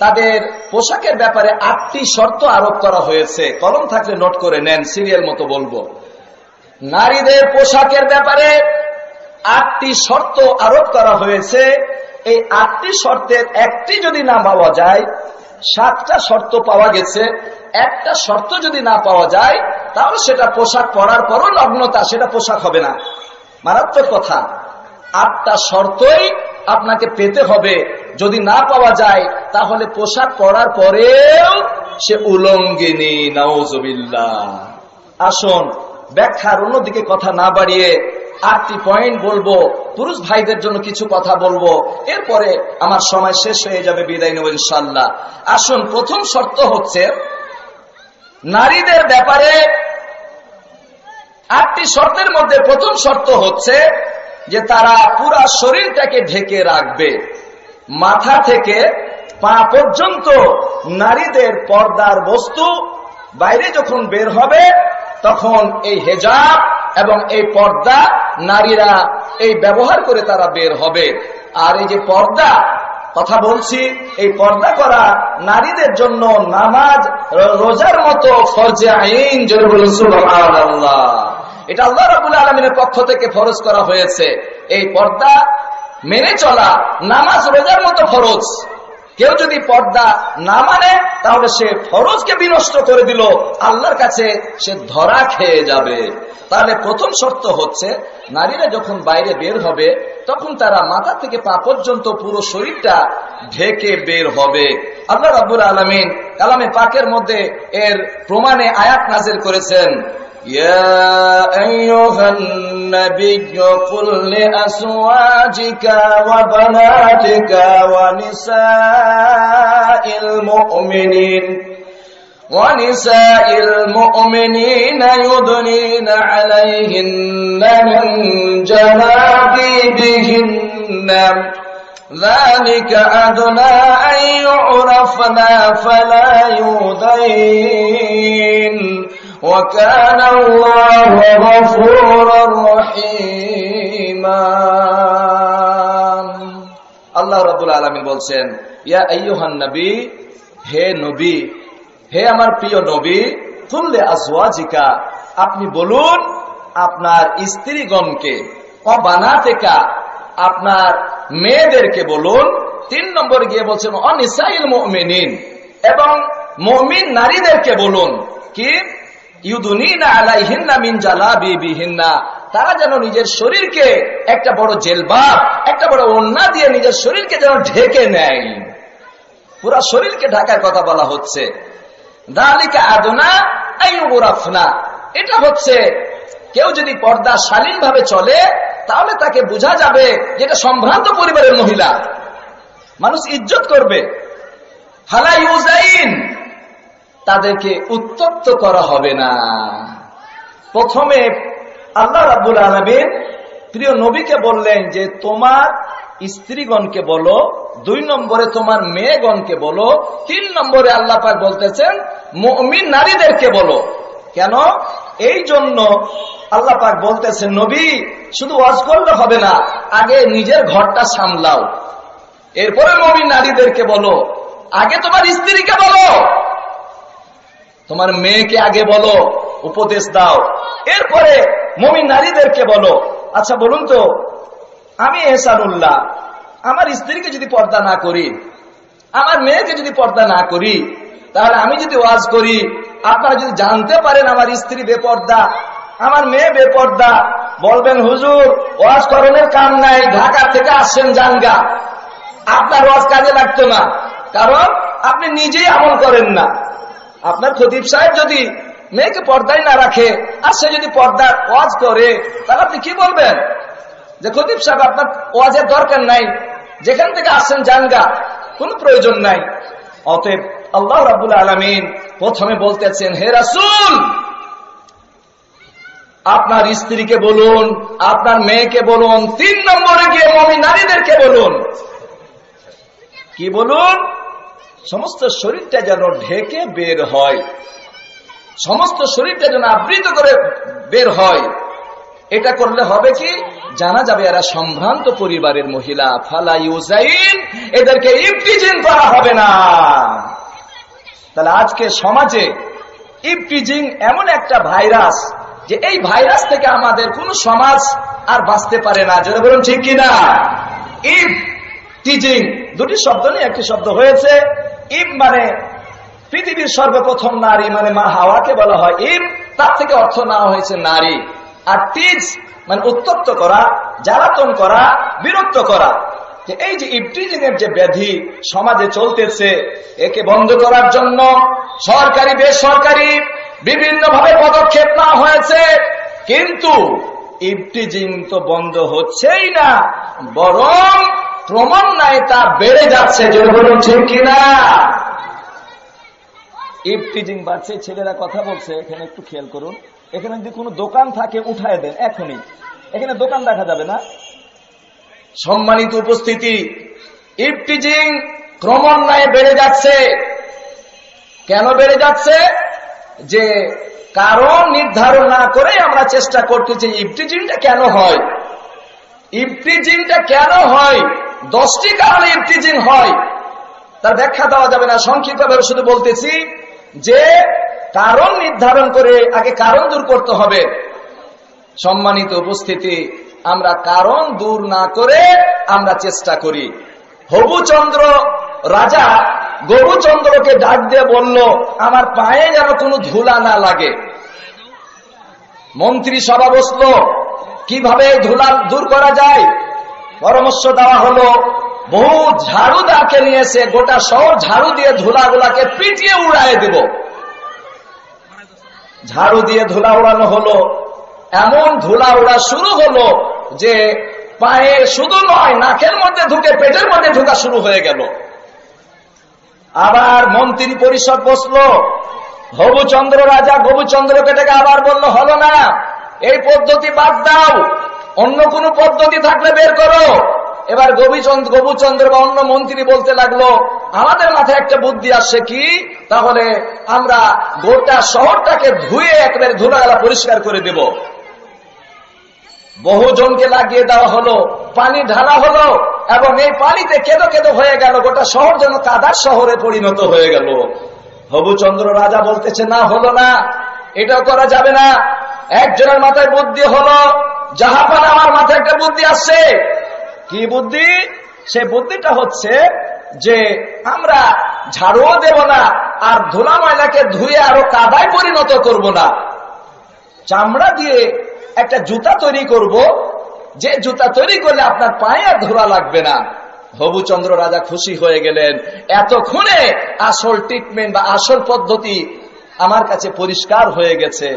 তাদের পোশাকের ব্যাপারে 8টি শর্ত আরোপ করা হয়েছে। কলম থাকলে নোট করে নেন, সিরিয়াল মতো বলবো। নারীদের পোশাকের ব্যাপারে 8টি শর্ত আরোপ করা হয়েছে। এই 8টি শর্তের একটি যদি না পাওয়া যায়, 7টা শর্ত পাওয়া গেছে, একটা শর্ত যদি না পাওয়া যায় তাহলে সেটা পোশাক পরার পরও নগ্নতা, সেটা পোশাক হবে না। মারাত্মক কথা। 8টা শর্তই আপনাকে পেতে হবে। যদি না পাওয়া যায় তাহলে পোশাক পরার পরেও সে উলঙ্গিনী, নাউজুবিল্লাহ। আসুন, ব্যাখ্যার অন্যদিকে কথা না বাড়িয়ে 8টি পয়েন্ট বলবো, পুরুষ ভাইদের জন্য কিছু কথা বলবো, এরপরে আমার সময় শেষ হয়ে যাবে, বিদায় নেব ইনশাআল্লাহ। আসুন, প্রথম শর্ত হচ্ছে নারীদের ব্যাপারে 8টি শর্তের মধ্যে প্রথম শর্ত হচ্ছে যে তারা পুরা শরীরটাকে ঢেকে রাখবে। মাথা থেকে পা পর্যন্ত নারীদের পর্দার বস্তু, বাইরে যখন বের হবে তখন এই হেজাব এবং এই পর্দা নারীরা এই ব্যবহার করে তারা বের হবে। আর এই যে পর্দা কথা বলছি, এই পর্দা করা নারীদের জন্য নামাজ রোজার মতো ফরজে আইন, জোরে বলুন সুবহানাল্লাহ। এটা আল্লাহ রাব্বুল আলামিনের পক্ষ থেকে ফরজ করা হয়েছে। এই পর্দা মেনে চলা নামাজ রোজার মতো ফরজ। কেউ যদি পর্দা না মানে তাহলে সে ফরজকে বিনষ্ট করে দিল, আল্লাহর কাছে সে ধরা খেয়ে যাবে। তাহলে প্রথম শর্ত হচ্ছে নারীরা যখন বাইরে বের হবে তখন তারা মাথা থেকে পা পর্যন্ত পুরো শরীরটা ঢেকে বের হবে। আল্লাহ রাব্বুল আলামিন কালামে পাকের মধ্যে এর প্রমাণে আয়াত নাযিল করেছেন, ইয়া আইয়ুহান নাবিয়্যু কুল লিআসওয়াজিকা ওয়া বানাতিকা ওয়া নিসাইল মুমিনিন ونساء المؤمنين يدنين عليهن من جلابيبهن ذلك أدنى أن يعرفنا فلا يؤذين وكان الله غفورا رحيما। রাব্বুল আলামিন বলছেন, ইয়া আইয়ুহান নবী, হে নবী, হে আমার প্রিয় নবী, কুল্লি আজওয়াজিকা, আপনি বলুন আপনার স্ত্রীগণকে, অবানাতিকা, আপনার মেয়েদেরকে বলুন। 3 নম্বরে গিয়ে বলছেন অনিসাইল মুমিনিন, এবং মুমিন নারীদেরকে বলুন কি, ইউদুনিনা আলাইহিন্না মিন জালাবিবিহিন্না, তারা যেন নিজের শরীরকে একটা বড় জেলবাব, একটা বড় ওড়না দিয়ে নিজের শরীরকে যেন ঢেকে নেয়। পুরা শরীরকে ঢাকার কথা বলা হচ্ছে। যালিকা আদনা আইয়ুরাফনা, এটা হচ্ছে কেউ যদি পর্দা শালীন ভাবে চলে তাহলে তাকে বোঝা যাবে যে এটা সম্ভ্রান্ত পরিবারের মহিলা, মানুষ ইজ্জত করবে। ফালা ইউজাইন, তাদেরকে উত্তপ্ত করা হবে না। প্রথমে আল্লাহ রাব্বুল আলামিন প্রিয় নবীকে বললেন যে তোমার স্ত্রীগণকে বলো, 2 নম্বরে তোমার মেয়েগণকে বলো, 3 নম্বরে আল্লাহ পাক বলতেছেন মুমিন নারীদেরকে বলো। কেন? এই জন্য আল্লাহ পাক বলতেছেন নবী শুধু ওয়াজ করলে হবে না, আগে নিজের ঘরটা সামলাও, এরপরে মুমিন নারীদেরকে বলো। আগে তোমার স্ত্রীকে বলো, তোমার মেয়েকে আগে বলো, উপদেশ দাও, এরপরে মুমিন নারীদেরকে বলো। আচ্ছা বলুন তো, আমি এহসানুল্লাহ আমার স্ত্রীকে যদি পর্দা না করি, আমার মেয়েকে যদি পর্দা না করি, তাহলে আমি যদি ওয়াজ করি, আপনারা যদি জানতে পারেন আমার স্ত্রী বেপর্দা, আমার মেয়ে বেপর্দা, বলবেন হুজুর ওয়াজ করণের কাম নাই, ঢাকা থেকে আসছেন জানগা, আপনার ওয়াজ কাজে লাগতো না, কারণ আপনি নিজেই আমল করেন না। আপনার খতিব সাহেব যদি মেয়েকে পর্দায় না রাখে আর সে যদি পর্দার ওয়াজ করে, তাহলে আপনি কি বলবেন যে খতিব সাহেব আপনার ওয়াজের দরকার নাই, যেখান থেকে আসছেন জানগা, কোনো প্রয়োজন নাই। অতএব আল্লাহ রাব্বুল আলামিন প্রথমে বলতেছেন হে রাসূল আপনার স্ত্রীকে বলুন, আপনার মেয়েকে বলুন, 3 নম্বরে গিয়ে মুমিন নারীদেরকে বলুন। কি বলুন? সমস্ত শরীরটা যেন ঢেকে বের হয়, সমস্ত শরীরটা যেন আবৃত করে বের হয়। এটা করলে হবে কি, জানা যাবে এরা সম্ভ্রান্ত পরিবারের মহিলা। ফালা ইউজাইন, এদেরকে ইফতিজিং করা হবে না। তাহলে আজকে সমাজে ইফতিজিং এমন একটা ভাইরাস যে এই ভাইরাস থেকে আমাদের কোন সমাজ আর বাঁচতে পারে না। যারা বলুন ঠিক কিনা? ইফতিজিং 2টি শব্দ নিয়ে একটি শব্দ হয়েছে। ইব মানে পৃথিবীর সর্বপ্রথম নারী, মানে মা হাওয়াকে বলা হয় ইব, তার থেকে অর্থ নেওয়া হয়েছে নারী। আর টিজ মানে উত্তপ্ত করা, জ্বালাতন করা, বিরক্ত করা। এই যে ইফতিজিং এর যে ব্যাধি সমাজে চলতেছে, একে বন্ধ করার জন্য সরকারি বেসরকারি বিভিন্ন ভাবে পদক্ষেপ নেওয়া হয়েছে, কিন্তু ইফতিজিং তো বন্ধ হচ্ছেই না, বরং ক্রমান্বয়ে তা বেড়ে যাচ্ছে। যদি বলুন ঠিক কিনা? ইফতিজিং বাড়ছে। ছেলেরা কথা বলছে, এখানে একটু খেয়াল করুন। এখানে যদি কোনো দোকান থাকে উঠায় দেন এখনই, এখানে দোকান দেখা যাবে না। সম্মানিত উপস্থিতি, ইফতিজিং ক্রমান্বয়ে বেড়ে যাচ্ছে। কেন বেড়ে যাচ্ছে? যে কারণ নির্ধারণ না করে আমরা চেষ্টা করতেছি ইফতিজিংটা কেন হয়। ইফতিজিংটা কেন হয়? 10টি কারণে ইফতিজিং হয়, তার ব্যাখ্যা দেওয়া যাবে না, সংক্ষিপ্তভাবে শুধু বলতেছি যে কারণ নির্ধারণ করে আগে কারণ দূর করতে হবে। সম্মানিত উপস্থিতি, আমরা কারণ দূর না করে আমরা চেষ্টা করি। হবুচন্দ্র রাজা গবুচন্দ্রকে ডাক দিয়ে বলল আমার পায়ে যেন কোনো ধুলা না লাগে। মন্ত্রী সভা বসলো, কিভাবে ধুলা দূর করা যায়। পরামর্শ দেওয়া হলো বহু ঝাড়ুদারকে নিয়েছে, গোটা শহর ঝাড়ু দিয়ে ধুলাগুলাকে পিটিয়ে উড়ায় দেব। ঝাড়ু দিয়ে ধুলা উড়ানো হলো, এমন ধুলা উড়া শুরু হলো যে পায়ে শুধু নয়, নাকের মধ্যে ঢুকে পেটের মধ্যে ঢোকা শুরু হয়ে গেল। আবার মন্ত্রী পরিষদ বসলো, হবুচন্দ্র রাজা গবুচন্দ্রকে ডেকে আবার বলল হলো না, এই পদ্ধতি বাদ দাও, অন্য কোন পদ্ধতি থাকলে বের করো। এবার গবুচন্দ্র বা অন্য মন্ত্রী বলতে লাগলো আমাদের মাথায় একটা বুদ্ধি আসছে, কি তাহলে আমরা গোটা শহরটাকে ধুয়ে একেবারে ধুলাগালা পরিষ্কার করে দেব। বহুজনকে লাগিয়ে দেওয়া হলো, পানি ঢালা হলো, এবং এই পানিতে কেঁদো কেঁদো হয়ে গেল, গোটা শহর যেন কাদার শহরে পরিণত হয়ে গেল। হবুচন্দ্র রাজা বলতেছে, না, হলো না, এটাও করা যাবে না। একজনের মাথায় বুদ্ধি হলো, জাহাপান আমার মাথায় একটা বুদ্ধি আসছে। কি বুদ্ধি? সে বুদ্ধিটা হচ্ছে যে আমরা ঝাড়ুও দেব না, আর ধুলা ময়লাকে ধুয়ে আরো কাদায় পরিণত করব না, চামড়া দিয়ে একটা জুতা তৈরি করব, যে জুতা তৈরি করলে আপনার পায়ে আর ধুলা লাগবে না। হবুচন্দ্র রাজা খুশি হয়ে গেলেন, এতক্ষণে আসল ট্রিটমেন্ট বা আসল পদ্ধতি আমার কাছে পরিষ্কার হয়ে গেছে।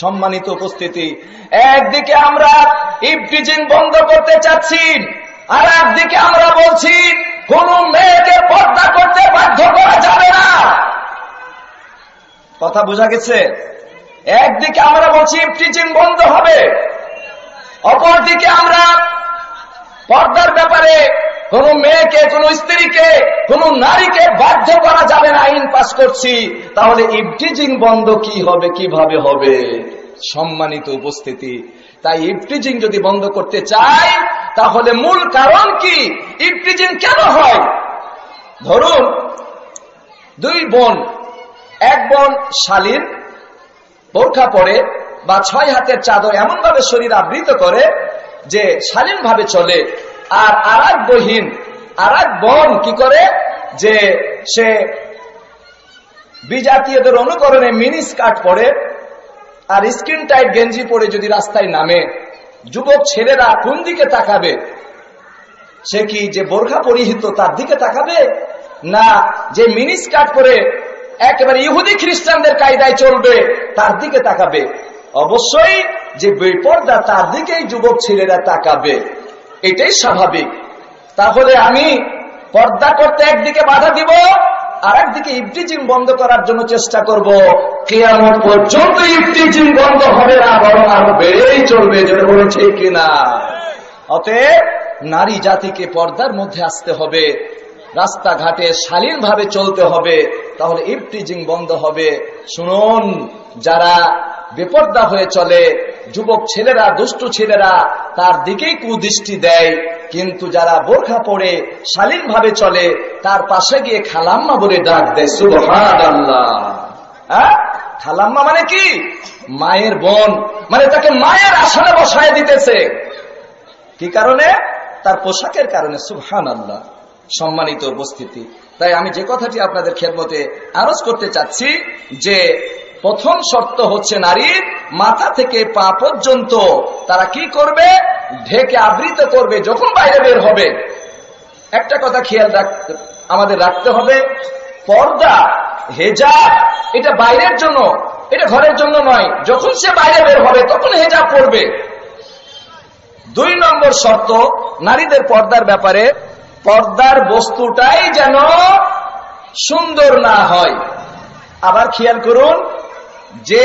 সম্মানিত উপস্থিতি, একদিকে আমরা ইভটিজিং বন্ধ করতে চাচ্ছি, আর একদিকে আমরা বলছি কোন মেয়েকে পর্দা করতে বাধ্য করা যাবে না। কথা বোঝা গেছে? একদিকে আমরা বলছি ইভটিজিং বন্ধ হবে, অপরদিকে আমরা পর্দার ব্যাপারে কোন মেয়েকে, কোন স্ত্রীকে, কোন নারীকে বাধ্য করা যাবে না আইন পাস করছি। তাহলে ইভটিজিং বন্ধ কি হবে, কিভাবে হবে? সম্মানিত উপস্থিতি, তাই ইভটিজিং যদি বন্ধ করতে চাই তাহলে মূল কারণ কি, ইভটিজিং কেন হয়? ধরুন দুই বোন, এক বোন শালীন বোরখা পরে বা 6 হাতের চাদর এমন ভাবে শরীর আবৃত করে যে শালীন ভাবে চলে, আর আর এক বোন কি করে, যে সে বিজাতীয়দের অনুকরণে মিনি স্কার্ট পরে আর স্কিন টাইট গেঞ্জি পরে যদি রাস্তায় নামে, যুবক ছেলেরা কোন দিকে তাকাবে? সে কি যে বোরখা পরিহিত তার দিকে তাকাবে, না যে মিনি স্কার্ট পরে একেবারে ইহুদি খ্রিস্টানদের কায়দায় চলবে তার দিকে তাকাবে? অবশ্যই যে বেপর্দা তার দিকেই যুবক ছেলেরা তাকাবে, এটাই স্বাভাবিক। তাহলে আমি পর্দা করতে একদিকে বাধা দিব, আর একদিকে ইভটিজিং বন্ধ করার জন্য চেষ্টা করব। কিয়ামত পর্যন্ত ইভটিজিং বন্ধ হবে না, বরং আরো বেড়েই চলবে। যেটা বলেছে কিনা? অতএব নারী জাতিকে পর্দার মধ্যে আসতে হবে, রাস্তাঘাটে শালীন ভাবে চলতে হবে, তাহলে ইভটিজিং বন্ধ হবে। শুনুন, যারা বেপর্দা হয়ে চলে, যুবক ছেলেরা, দুষ্টু ছেলেরা, তার দিকেই কুদৃষ্টি দেয়, কিন্তু যারা বোরখা পরে শালীন ভাবে চলে তার পাশে গিয়ে খালাম্মা বলে ডাক দেয়। সুবহানাল্লাহ। খালাম্মা মানে কি? মায়ের বোন, মানে তাকে মায়ের আসনে বসায় দিতেছে। কি কারণে? তার পোশাকের কারণে। সুবহানাল্লাহ। সম্মানিত উপস্থিতি, তাই আমি যে কথাটি আপনাদের খেদমতে আরজ করতে চাচ্ছি যে প্রথম শর্ত হচ্ছে নারীর মাথা থেকে পা পর্যন্ত তারা কি করবে? ঢেকে আবৃত করবে যখন বাইরে বের হবে। একটা কথা খেয়াল আমাদের রাখতে হবে, পর্দা, হেজাব এটা বাইরের জন্য, এটা ঘরের জন্য নয়। যখন সে বাইরে বের হবে তখন হেজাব পরবে। 2 নম্বর শর্ত নারীদের পর্দার ব্যাপারে, পর্দার বস্তুটাই যেন সুন্দর না হয়। আবার খেয়াল করুন, যে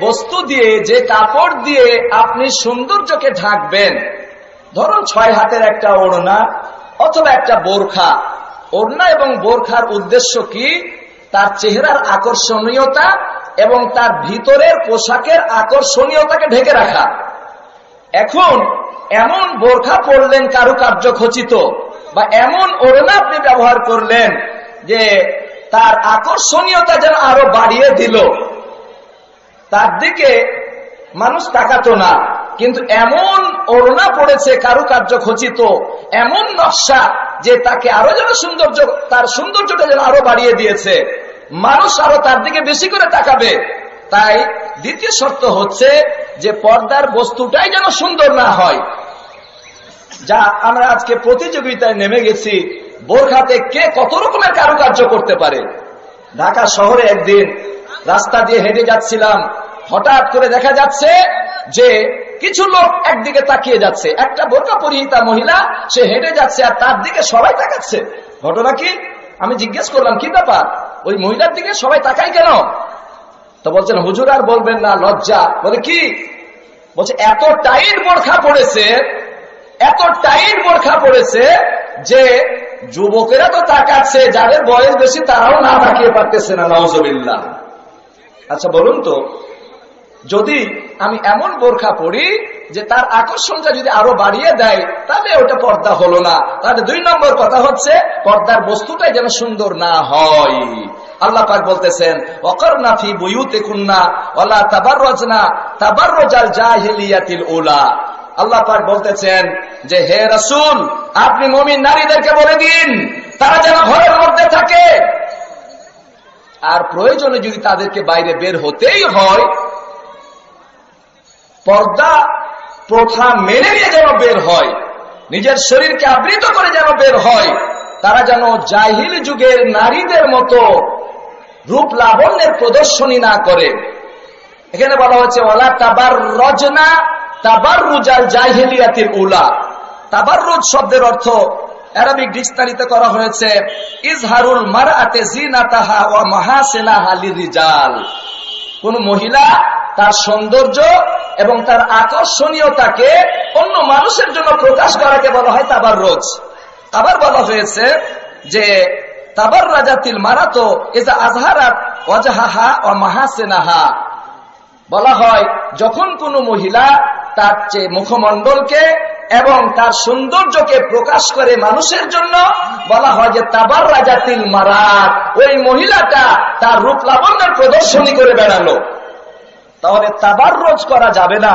বস্তু দিয়ে, যে কাপড় দিয়ে আপনি সৌন্দর্যকে ঢাকবেন, ধরুন 6 হাতের একটা ওড়না অথবা একটা বোরখা। ওড়না এবং বোরখার উদ্দেশ্য কি? তার চেহারার আকর্ষণীয়তা এবং তার ভিতরের পোশাকের আকর্ষণীয়তাকে ঢেকে রাখা। এখন এমন বোরখা পরলেন কারুকার্য খচিত, বা এমন ওড়না আপনি ব্যবহার করলেন যে তার আকর্ষণীয়তা যেন আরো বাড়িয়ে দিল, তার দিকে মানুষ তাকাতো না, কিন্তু এমন ওড়না পড়েছে কারুকার্য খচিত, এমন নকশা যে তাকে আরো যেন সৌন্দর্য, তার সৌন্দর্যটা যেন আরো বাড়িয়ে দিয়েছে, মানুষ আরো তার দিকে বেশি করে তাকাবে। তাই দ্বিতীয় শর্ত হচ্ছে যে পর্দার বস্তুটাই যেন সুন্দর না হয়। যা আমরা আজকে প্রতিযোগিতায় নেমে গেছি, বোরখাতে কে কত রকমের কারুকার্য করতে পারে। ঢাকা শহরে একদিন রাস্তা দিয়ে হেঁটে যাচ্ছিলাম, হঠাৎ করে দেখা যাচ্ছে যে কিছু লোক একদিকে তাকিয়ে যাচ্ছে। একটা বোরকা পরিহিতা মহিলা, সে হেঁটে যাচ্ছে আর তার দিকে সবাই তাকাচ্ছে। ঘটনা কি? আমি জিজ্ঞেস করলাম, কি ব্যাপার, ওই মহিলার দিকে সবাই তাকায় কেন? তো বলছেন, হুজুর আর বলবেন না, লজ্জা। বলে কি? বলছে এত টাইট বোরখা পড়েছে, এত টাইট বোরখা পড়েছে যে যুবকেরা তো তাকাচ্ছে, যাদের বয়স বেশি তারাও না তাকিয়ে পারতেছে না। নাউজুবিল্লাহ। আচ্ছা বলুন তো, যদি আমি এমন বোরখা পরি যে তার আকর্ষণটা যদি আরো বাড়িয়ে দেয় তাহলে ওটা পর্দা হলো না। তাহলে 2 নম্বর কথা হচ্ছে পর্দার বস্তুটাই যেন সুন্দর না হয়। আল্লাহ পাক বলতেছেন ওয়াকারনা ফি বুয়ুতিকুন্না ওয়ালা তাবাররাজনা তাবাররুজাল জাহিলিয়াতিল উলা। আল্লাহ পাক বলতেছেন যে হে রাসূল, আপনি মুমিন নারীদেরকে বলে দিন তারা যেন ঘরের মধ্যে থাকে, আর প্রয়োজনে যদি তাদেরকে বাইরে বের হতেই হয় পর্দা প্রথা মেনে নিয়ে যেন বের হয়, নিজের শরীরকে আবৃত করে যেন বের হয়। তারা যেন জাহিলি যুগের নারীদের মতো রূপ লাবণ্যের প্রদর্শনী না করে। এখানে বলা হচ্ছে ওয়ালা তাবাররুজনা তাবাররুজাল জাহিলিয়াতিল উলা। তাবাররুজ শব্দের অর্থ আরবিক ডিকশনারিতে করা হয়েছে ইজহারুল মারআতি জিনাতাহা ওয়া মাহাসিনাহা লিরিজাল। কোন মহিলা তার সৌন্দর্য এবং তার আকর্ষণীয়তাকে অন্য মানুষের জন্য প্রকাশ করাকে বলা হয় তাবাররুজ। আবার বলা হয়েছে যে তাবাররাজাতিল মারাতো ইজা আজহারাত ওয়াজহাহা ওয়া মাহাসিনাহা। বলা হয় যখন কোন মহিলা তার মুখমণ্ডলকে এবং তার সৌন্দর্যকে প্রকাশ করে মানুষের জন্য, বলা হয় যে তাবাররাজাতিল মারাত, ওই মহিলাটা তার রূপ লাবণ্যের প্রদর্শনী করে বেড়ালো। তাহলে তাবাররুজ করা যাবে না,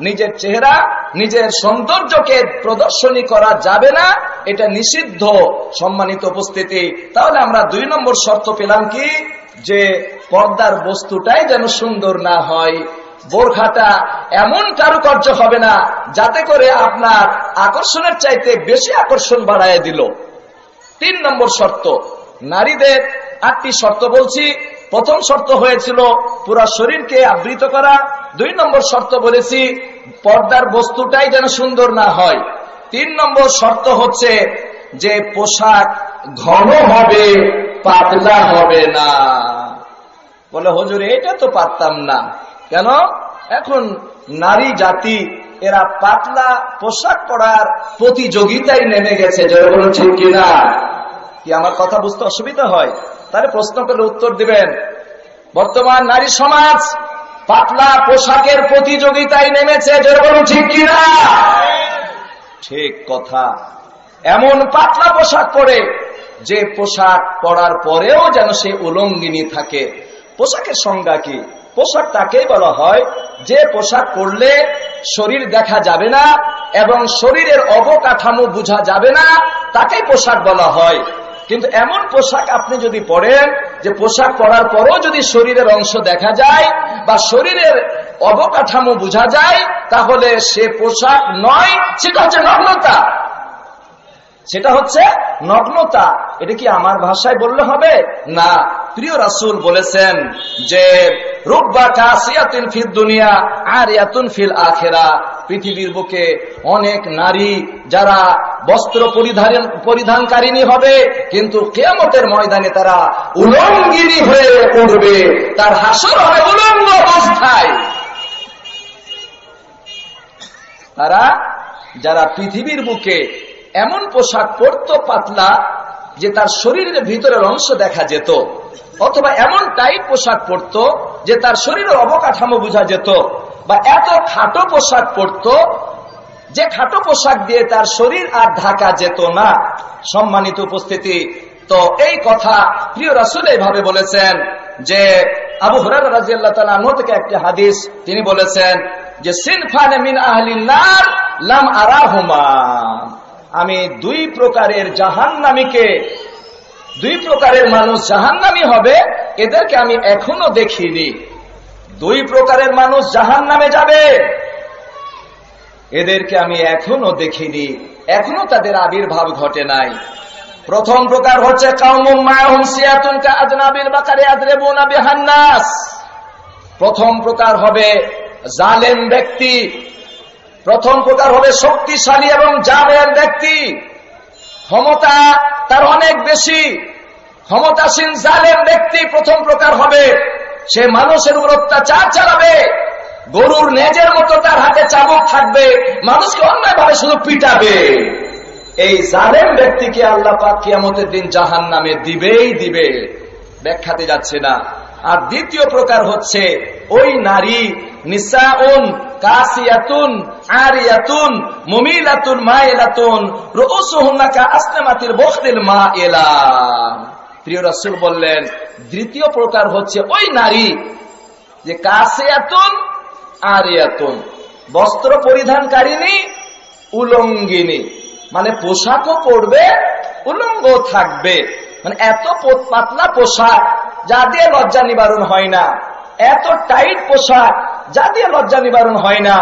নিজের চেহারা নিজের সৌন্দর্যকে প্রদর্শনী করা যাবে না, এটা নিষিদ্ধ। সম্মানিত উপস্থিতি, তাহলে আমরা 2 নম্বর শর্ত পেলাম কি, যে পর্দার বস্তুটাই যেন সুন্দর না হয়, বোরখাটা এমন কারুকার্য হবে না যাতে করে আপনার আকর্ষণের চাইতে বেশি আকর্ষণ বাড়ায় দিল। 3 নম্বর শর্ত, নারীদের 8টি শর্ত বলছি। প্রথম শর্ত হয়েছিল পুরা শরীরকে আবৃত করা। 2 নম্বর শর্ত বলেছি পর্দার বস্তুটাই যেন সুন্দর না হয়। 3 নম্বর শর্ত হচ্ছে যে পোশাক ঘন হবে, পাতলা হবে না। বলে হুজুর এটা তো পারতাম না, কেন? এখন নারী জাতি এরা পাতলা পোশাক পরার প্রতিযোগিতায় নেমে গেছে, যেরকম ঠিক কিনা? কি আমার কথা বুঝতে অসুবিধা হয়? তাহলে প্রশ্ন করলে উত্তর দিবেন। বর্তমান নারী সমাজ পাতলা পোশাকের প্রতিযোগিতায় নেমেছে, যেরকম ঠিক কিনা? ঠিক কথা। এমন পাতলা পোশাক পরে যে পোশাক পরার পরেও যেন সে উলঙ্গিনী থাকে। পোশাকের সংজ্ঞা কি? পোশাক তাকেই বলা হয় যে পোশাক পরলে শরীর দেখা যাবে না এবং শরীরের অবকাঠামো বোঝা যাবে না, তাকেই পোশাক বলা হয়। কিন্তু এমন পোশাক আপনি যদি পরেন যে পোশাক পরার পরও যদি শরীরের অংশ দেখা যায় বা শরীরের অবকাঠামো বোঝা যায়, তাহলে সে পোশাক নয়, সেটা হচ্ছে নগ্নতা। সেটা হচ্ছে নগ্নতা। এটা কি আমার ভাষায় বললে হবে? না, প্রিয় রাসূল বলেছেন যে রুব্বা কাসিয়াতিন ফিদ দুনিয়া আরিয়াতুন ফিল আখিরাহ। পৃথিবীর বুকে অনেক নারী যারা বস্ত্র পরিধানকারিণী হবে, কিন্তু কিয়ামতের ময়দানে তারা উলঙ্গিনী হয়ে উঠবে, তার হাসর হবে উলঙ্গ অবস্থায়। তারা যারা পৃথিবীর বুকে এমন পোশাক পরতো পাতলা যে তার শরীরের ভিতরের অংশ দেখা যেত, অথবা এমন টাইট পোশাক পরতো যে তার শরীরের অবকাঠামো বোঝা যেত, বা এত খাটো পোশাক পরতো যে খাটো পোশাক দিয়ে তার শরীর আর ঢাকা যেত না। সম্মানিত উপস্থিতি, তো এই কথা প্রিয় রাসূল এইভাবে বলেছেন যে আবু হুরায়রা রাদিয়াল্লাহু তাআলা আনহু থেকে একটি হাদিস, তিনি বলেছেন যে সিনফানে মিন আহলিন নার লাম আরাহুমা। আমি 2 প্রকারের জাহান্নামীকে, 2 প্রকারের মানুষ জাহান্নামী হবে, এদেরকে আমি এখনো দেখিনি। 2 প্রকারের মানুষ জাহান্নামে যাবে, এদেরকে আমি এখনো দেখিনি, এখনো তাদের আবির্ভাব ঘটে নাই। প্রথম প্রকার হচ্ছে কাউমুম মাহুম সিয়াতুন কাআদনাবিল বাকারি আদরিবুনা বিহান নাস। প্রথম প্রকার হবে জালেম ব্যক্তি, প্রথম প্রকার হবে শক্তিশালী এবং জাবের ব্যক্তি, ক্ষমতা তার অনেক বেশি, ক্ষমতাসীন জালেম ব্যক্তি প্রথম প্রকার হবে। সে মানুষের উপর অত্যাচার চালাবে, গরুর নেজের মতো তার হাতে চাবুক থাকবে, মানুষকে অন্যায়ভাবে শুধু পিটাবে। এই জালেম ব্যক্তিকে আল্লাহ পাক কিয়ামতের দিন জাহান্নামে দিবেই দিবে, ব্যাখ্যাতে যাচ্ছে না। আর দ্বিতীয় প্রকার হচ্ছে ওই নারী নিসাউন কাসিয়াতুন আরিয়াতুন মুমিলাতুন মাইলাতুন রুউসুহুন্না কাআসনামাতিল বুখতিল মাইলা। প্রিয় রাসূল বললেন দ্বিতীয় প্রকার হচ্ছে ওই নারী যে কাসিয়াতুন আরিয়াতুন, বস্ত্র পরিধানকারিণী, উলঙ্গিনী, মানে পোশাকও পরবে উলঙ্গ থাকবে, মানে এত পাতলা পোশাক যা দিয়ে লজ্জা নিবারণ হয় না, এত টাইট পোশাক যা দিয়ে লজ্জা নিবারণ হয় না,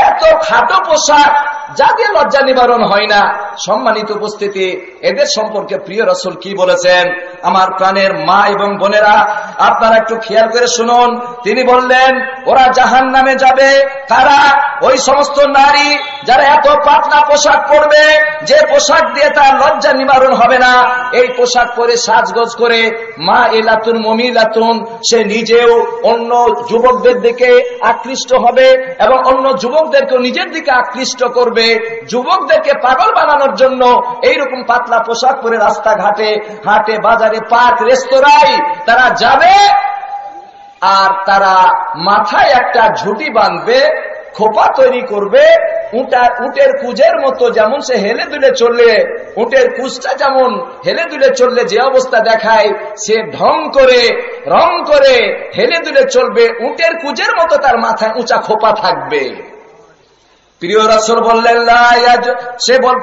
এত খাটো পোশাক যা দিয়ে লজ্জা নিবারণ হয় না। সম্মানিত উপস্থিতি, এদের সম্পর্কে প্রিয় রাসূল কি বলেছেন? আমার প্রাণের মা এবং বোনেরা, আপনারা একটু খেয়াল করে শুনুন। তিনি বললেন ওরা জাহান্নামে যাবে। কারা? ওই সমস্ত নারী যারা এত পাতলা পোশাক পরবে যে পোশাক দিয়ে তার লজ্জা নিবারণ হবে না। এই পোশাক পরে সাজগোজ করে মা ইলাতুন মুমিলাতুন, সে নিজেও অন্য যুবকদের দিকে আকৃষ্ট হবে এবং অন্য যুবকদেরকেও নিজের দিকে আকৃষ্ট করবে। যুবকদেরকে পাগল বানানোর জন্য এইরকম পাতলা পোশাক পরে রাস্তাঘাটে, হাটে, বাজারে, পার্ক, রেস্তোরাঁয় তারা যাবে। আর তারা মাথায় একটা ঝুঁটি বাঁধবে, খোপা তৈরি করবে, উটের কুজের মতো, যেমন সে হেলে দুলে চললে, উটের কুজটা যেমন হেলে দুলে চললে যে অবস্থা দেখায়, সে রং করে হেলে দুলে চলবে, উটের কুজের মতো তার মাথায় উঁচা খোপা থাকবে। প্রিয় রাসূল বললেন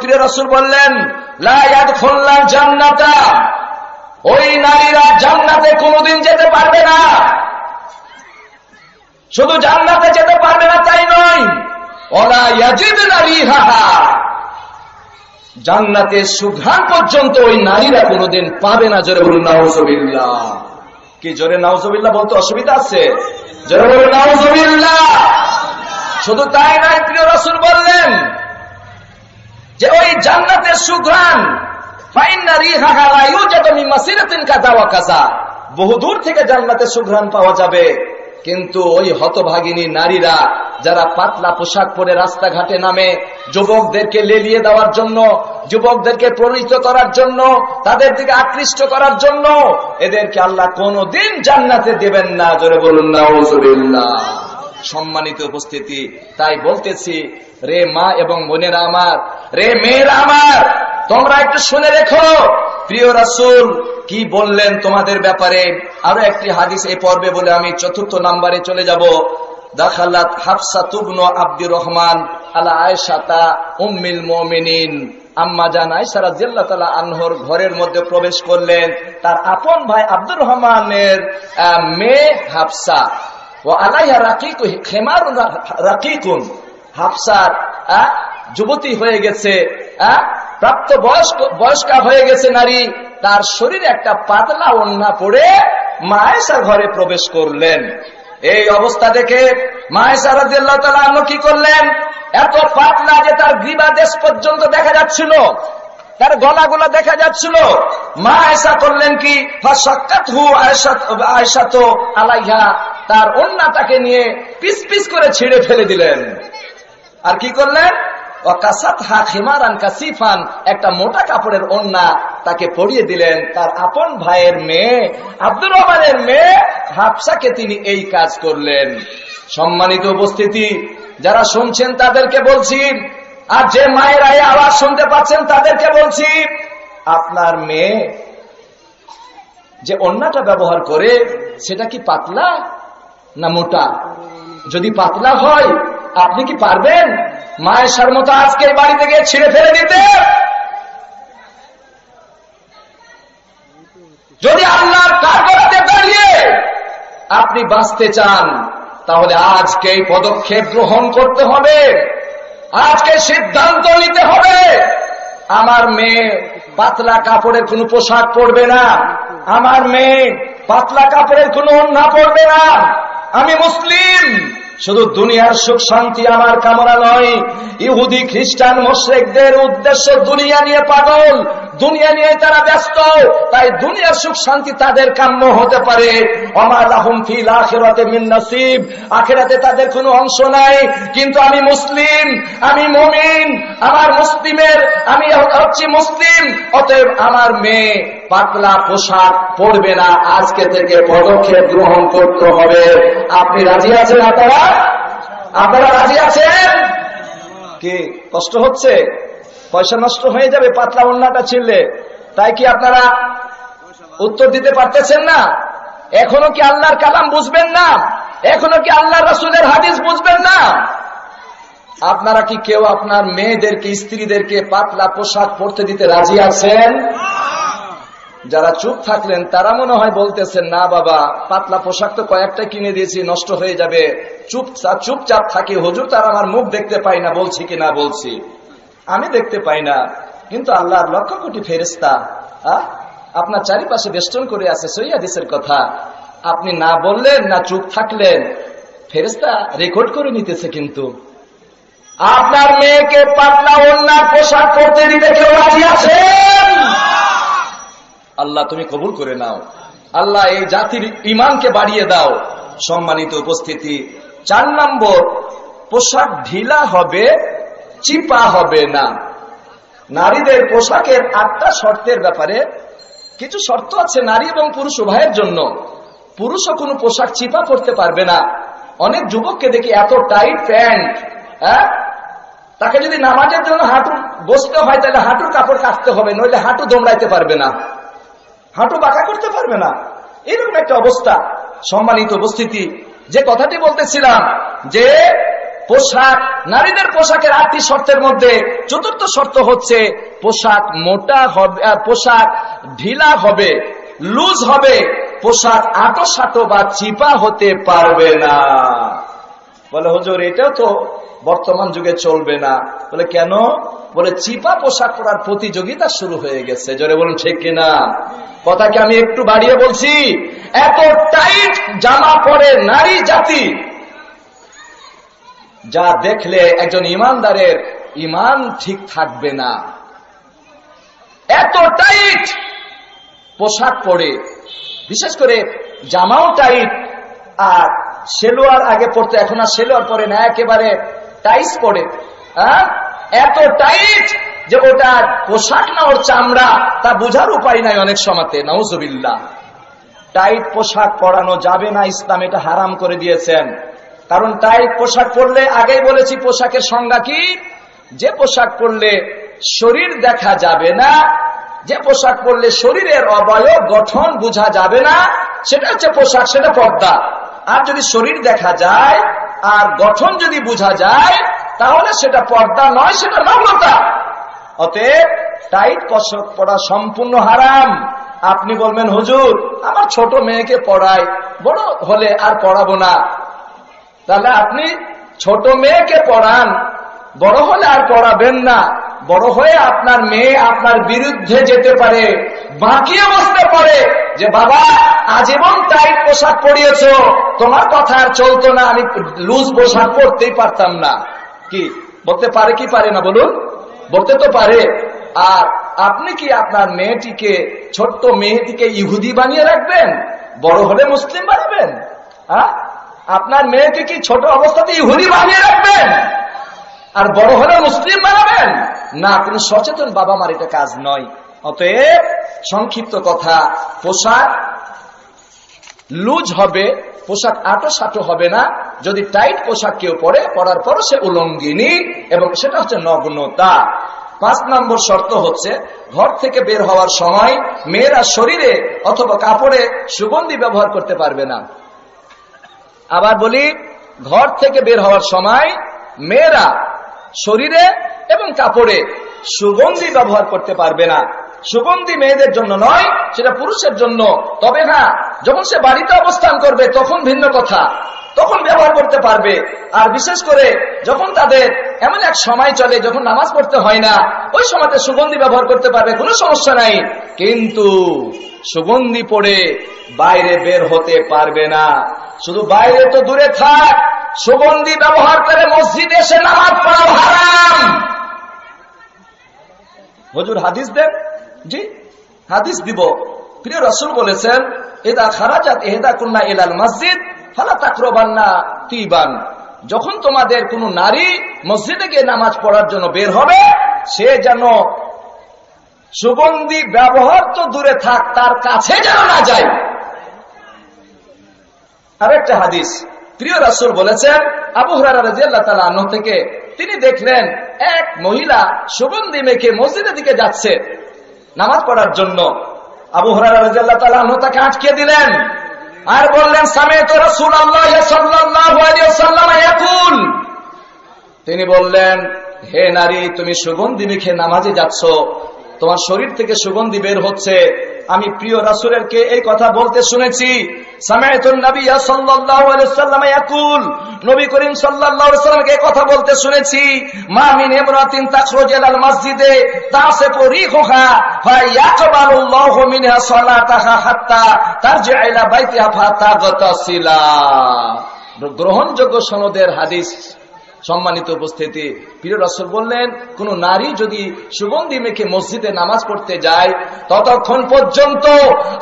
প্রিয় রাসূল বললেন লা ইয়াদখুলুল জান্নাতা, ওই নারীরা জান্নাতে কোনোদিন যেতে পারবে না। শুধু জান্নাতে যেতে পারবে না তাই নয়, ওয়ালা ইয়াজিদুনা রিহাহা, জান্নাতের সুঘ্রাণ পর্যন্ত ওই নারীরা কোনোদিন পাবে না। জোরে বলুন নাউজুবিল্লাহ। কি জোরে নাউজুবিল্লাহ বলতে অসুবিধা আছে? জোরে বলুন নাউজুবিল্লাহ। শুধু তাই নয়, প্রিয় রাসূল বললেন যে ওই জান্নাতের সুঘ্রাণ ফাইন্না রিহাহা লা ইউজাদু মিন মাসিরাতিন কাযা ওয়া কাযা, বহু দূর থেকে জান্নাতের সুঘ্রাণ পাওয়া যাবে। কিন্তু ওই হতভাগিনী নারীরা যারা পাতলা পোশাক পরে রাস্তাঘাটে নামে যুবকদেরকে লেলিয়ে দেওয়ার জন্য, যুবকদেরকে প্ররোচিত করার জন্য, তাদের দিকে আকৃষ্ট করার জন্য, এদেরকে আল্লাহ কোনদিন জান্নাতে দেবেন না। জোরে বলুন নাউজুবিল্লাহ। সম্মানিত উপস্থিতি, তাই বলতেছি রে মা এবং বোনেরা আমার, রে মেয়েরা আমার, তোমরা একটু শুনে রেখো প্রিয় রাসূল কি বললেন তোমাদের ব্যাপারে। আরো একটি হাদিস এই পর্বে বলে আমি চতুর্থ নাম্বারে চলে যাব। দাখালাত হাফসা ইবনু আব্দুর রহমান আলা আয়েশাতা উম্মুল মুমিনিন, আম্মা জান আয়েশা রাদিয়াল্লাহু তাআলা আনহার ঘরের মধ্যে প্রবেশ করলেন তার আপন ভাই আব্দুর রহমানের মেয়ে হাফসা। ওয়া আলাইহা রাকিকু খিমারুন রাকিকুন, হাফসার যুবতী হয়ে গেছে, প্রাপ্ত বয়স্কা হয়ে গেছে নারী, তার শরীরে একটা পাতলা ওড়না পরে মা আয়েশার ঘরে প্রবেশ করলেন। এই অবস্থা দেখে মা আয়েশা রাদিয়াল্লাহু তাআলা আনহা কি করলেন? এত পাতলা যে তার গ্রীবাদেশ পর্যন্ত দেখা যাচ্ছিল, তার গলাগুলা দেখা যাচ্ছিল। মা আয়েশা করলেন কি? ফাসাক্কাতহু আয়েশা তো আলাইহা, তার ওড়নাটাকে নিয়ে পিস পিস করে ছিঁড়ে ফেলে দিলেন। আর কি করলেন? ওয়াকাসাতহা খিমারান কাসিফান, একটা মোটা কাপড়ের ওড়না তাকে পরিয়ে দিলেন। তার আপন ভাইয়ের মেয়ে আব্দুর রহমানের মেয়ে হাফসাকে তিনি এই কাজ করলেন। সম্মানিত উপস্থিতি, যারা শুনছেন তাদেরকে বলছি, আর যে মায়েরা এই আওয়াজ শুনতে পাচ্ছেন তাদেরকে বলছি, আপনার মেয়ে যে ওড়নাটা ব্যবহার করে সেটা কি পাতলা না মোটা? যদি পাতলা হয় আপনি কি পারবেন মায়ের মতো আজকে এই বাড়িতে গিয়ে ছিঁড়ে ফেলে দিতে? যদি আল্লাহর কাঠগড়াতে দাঁড়িয়ে আপনি বাঁচতে চান, তাহলে আজকে এই পদক্ষেপ গ্রহণ করতে হবে, আজকে সিদ্ধান্ত নিতে হবে। আমার মেয়ে পাতলা কাপড়ের কোনো পোশাক পরবে না, আমার মেয়ে পাতলা কাপড়ের কোনো ওড়না পরবে না। আমি মুসলিম, শুধু দুনিয়ার সুখ শান্তি আমার কামনা নয়, ইহুদি খ্রিস্টান মুশরিকদের উদ্দেশ্য দুনিয়া নিয়ে পাগল, দুনিয়া নিয়ে তারা ব্যস্ত, তাই দুনিয়ার সুখ শান্তি তাদের কাম্য হতে পারে। ওমা লাহুম ফিল আখিরাতি মিন নাসিব, আখিরাতে তাদের কোনো অংশ নাই। কিন্তু আমি মুসলিম, আমি মুমিন, আমার মুসলিমের আমি হচ্ছি মুসলিম, অতএব আমার মেয়ে পাতলা পোশাক পরবে না, আজকে থেকে পদক্ষেপ গ্রহণ করতে হবে। আপনি রাজি আছেন? আপনারা রাজি আছেন? কি কষ্ট হচ্ছে? পয়সা নষ্ট হয়ে যাবে পাতলা ওড়নাটা ছিঁড়লে, তাই কি আপনারা উত্তর দিতে পারতেছেন না? এখনো কি আল্লাহর কালাম বুঝবেন না? এখনো কি আল্লাহ রাসূলের হাদিস বুঝবেন না? আপনারা কি কেউ আপনার মেয়েদেরকে, স্ত্রীদেরকে পাতলা পোশাক পরতে দিতে রাজি আছেন? যারা চুপ থাকলেন তারা মনে হয় বলতেছেন, না বাবা, পাতলা পোশাক তো কয়েকটা কিনে দিয়েছি, নষ্ট হয়ে যাবে, চুপচাপ থাকি হুজুর, তার আমার মুখ দেখতে পাই না, বলছি কি না বলছি আমি দেখতে পাই না, কিন্তু আল্লাহর লক্ষ কোটি ফেরেশতা আপনার চারিপাশে বেষ্টন করে আছে। সহিহ হাদিসের কথা, আপনি না বললেন না চুপ থাকলেন, ফেরেশতা রেকর্ড করে নিতেছে। কিন্তু আপনার মেয়েকে পাতলা ওড়নার পোশাক পরতে দিতে কেউ রাজি আছেন? আল্লাহ তুমি কবুল করে নাও। আল্লাহ এই জাতির ঈমানকে বাড়িয়ে দাও। সম্মানিত উপস্থিতি, 4 নম্বর, পোশাক ঢিলা হবে, চিপা হবে না। নারীদের পোশাকের 8টা শর্তের ব্যাপারে কিছু শর্ত আছে নারী এবং পুরুষ উভয়ের জন্য। পুরুষও কোনো পোশাক চিপা পরতে পারবে না। অনেক যুবককে দেখি এত টাইট প্যান্ট, তাকে যদি নামাজের জন্য হাঁটু বসতে হয় তাহলে হাঁটুর কাপড় কাটতে হবে, নইলে হাঁটু দোমড়াইতে পারবে না, হাঁটু বাঁকা করতে পারবে না, এরকম একটা অবস্থা। সম্মানিত উপস্থিতি, যে কথাটি বলতেছিলাম যে পোশাক, নারীদের পোশাকের 8টি শর্তের মধ্যে 4র্থ শর্ত হচ্ছে পোশাক মোটা হবে, পোশাক ঢিলা হবে, লুজ হবে, পোশাক আঁটো বা চিপা হতে পারবে না। বলে হুজুর এটাও তো বর্তমান যুগে চলবে না। বলে কেন? বলে চিপা পোশাক পরার প্রতিযোগিতা শুরু হয়ে গেছে। জোরে বলুন ঠিক কিনা? কথাকে আমি একটু বাড়িয়ে বলছি, এত টাইট জামা পরে নারী জাতি, যা দেখলে একজন ইমানদারের ইমান ঠিক থাকবে না। এত টাইট পোশাক পরে, বিশেষ করে জামাও টাইট, আর সেলোয়ার আগে পড়তে, এখন আর সেলোয়ার পরে না, একেবারে টাইস পরে। এত টাইট যে ওটা পোশাক না ওর চামড়া, তা বোঝার উপায় নাই অনেক সময়তে। নাউজুবিল্লাহ। টাইট পোশাক পরানো যাবে না, ইসলাম এটা হারাম করে দিয়েছেন। কারণ টাইট পোশাক পরলে, আগেই বলেছি পোশাকের সংজ্ঞা কি, যে পোশাক পরলে শরীর দেখা যাবে না, যে পোশাক পরলে শরীরের অবয়ব গঠন বোঝা যাবে না, সেটা হচ্ছে পোশাক, সেটা পর্দা। আর যদি শরীর দেখা যায় আর গঠন যদি বোঝা যায় তাহলে সেটা পর্দা নয়, সেটা নগ্নতা। অতএব টাইট পোশাক পরা সম্পূর্ণ হারাম। আপনি বলবেন হুজুর আমার ছোট মেয়েকে পড়াই, বড় হলে আর পড়াবো না। তাহলে আপনি ছোট মেয়েকে পড়ান, বড় হলে আর পড়াবেন না। বড় হয়ে আপনার মেয়ে আপনার বিরুদ্ধে যেতে পারে, বাঁকিয়ে বসতে পারে যে বাবা আজীবন টাইট পোশাক পরিয়েছ, তোমার কথা আর চলতো না, আমি লুজ পোশাক পরতেই পারতাম না। কি বলতে পারে কি পারে না বলুন? বলতে তো পারে। আর আপনি কি আপনার মেয়েটিকে, ছোট্ট মেয়েটিকে ইহুদি বানিয়ে রাখবেন? বড় হলে মুসলিম বানাবেন? আপনার মেয়েকে কি ছোট অবস্থাতে ইহুদি বানিয়ে রাখবেন আর বড় হলে মুসলিম বানাবেন? না, কোন সচেতন বাবা মার এটা কাজ নয়। অতএব সংক্ষিপ্ত কথা, পোশাক লুজ হবে, পোশাক আঁটো হবে না। যদি টাইট পোশাক কেউ পরে, পরার পর সে উলঙ্গিনী, এবং সেটা হচ্ছে নগ্নতা। 5 নম্বর শর্ত হচ্ছে ঘর থেকে বের হওয়ার সময় মেয়েরা শরীরে অথবা কাপড়ে সুগন্ধি ব্যবহার করতে পারবে না। আবার বলি, ঘর থেকে বের হওয়ার সময় মেয়েরা শরীরে এবং কাপড়ে সুগন্ধি ব্যবহার করতে পারবে না। সুগন্ধি মেয়েদের জন্য নয়, সেটা পুরুষের জন্য। তবে হ্যাঁ, যখন সে বাড়িতে অবস্থান করবে তখন ভিন্ন কথা, তখন ব্যবহার করতে পারবে। আর বিশেষ করে যখন তাদের এমন এক সময় চলে যখন নামাজ পড়তে হয় না, ওই সময়তে সুগন্ধি ব্যবহার করতে পারবে, কোনো সমস্যা নাই। কিন্তু সুগন্ধি পড়ে বাইরে বের হতে পারবে না। শুধু বাইরে তো দূরে থাক, সুগন্ধি ব্যবহার করে মসজিদে এসে নামাজ পড়া হারাম। হুজুর হাদিস দেন, জি হাদিস দিব। প্রিয় রাসূল বলেছেন, ইদা খারাজাত ইহদাকুন্না ইলাল মসজিদ ফালা তাকরাবান্না তিবান, যখন তোমাদের কোনো নারী মসজিদে গিয়ে নামাজ পড়ার জন্য বের হবে, সে যেন সুগন্ধি ব্যবহার তো দূরে থাক, তার কাছে যেন না যায়। আরেকটা হাদিস প্রিয় রাসূল বলেছেন, আবু হুরায়রা রাদিয়াল্লাহু তাআলা আনহু থেকে, তিনি দেখলেন এক মহিলা সুগন্ধি মেখে মসজিদের দিকে যাচ্ছে নামাজ পড়ার জন্য। আবু হুরায়রা রাদিয়াল্লাহু তাআলা আনহু তাকে আটকে দিলেন আর বললেন, সামি'তু রাসূলুল্লাহ সাল্লাল্লাহু আলাইহি ওয়াসাল্লাম ইয়াকুল, তিনি বললেন, হে নারী, তুমি সুগন্ধি মেখে নামাজে যাচ্ছ, তোমার শরীর থেকে সুগন্ধি বের হচ্ছে, আমি প্রিয় রাসূলেরকে এই কথা বলতে শুনেছি। সামি'তুন নাবিয়্য সাল্লাল্লাহু আলাইহি ওয়াসাল্লাম ইয়াকুল, নবী করিম সাল্লাল্লাহু আলাইহি ওয়াসাল্লামকে এই কথা বলতে শুনেছি, মা মিন ইমরাতিন তাখরুজু ইলাল মসজিদে তাসিফু রিহুহা ফায়াকবালুল্লাহু মিনহা সালাতাহা হাত্তা তারজি ইলা বাইতিহা ফাতাগতাসিলা। গ্রহণযোগ্য সনদের হাদিস। সম্মানিত উপস্থিতি, প্রিয় রাসূল বললেন, কোন নারী যদি সুগন্ধি মেখে মসজিদে নামাজ পড়তে যায়, ততক্ষণ পর্যন্ত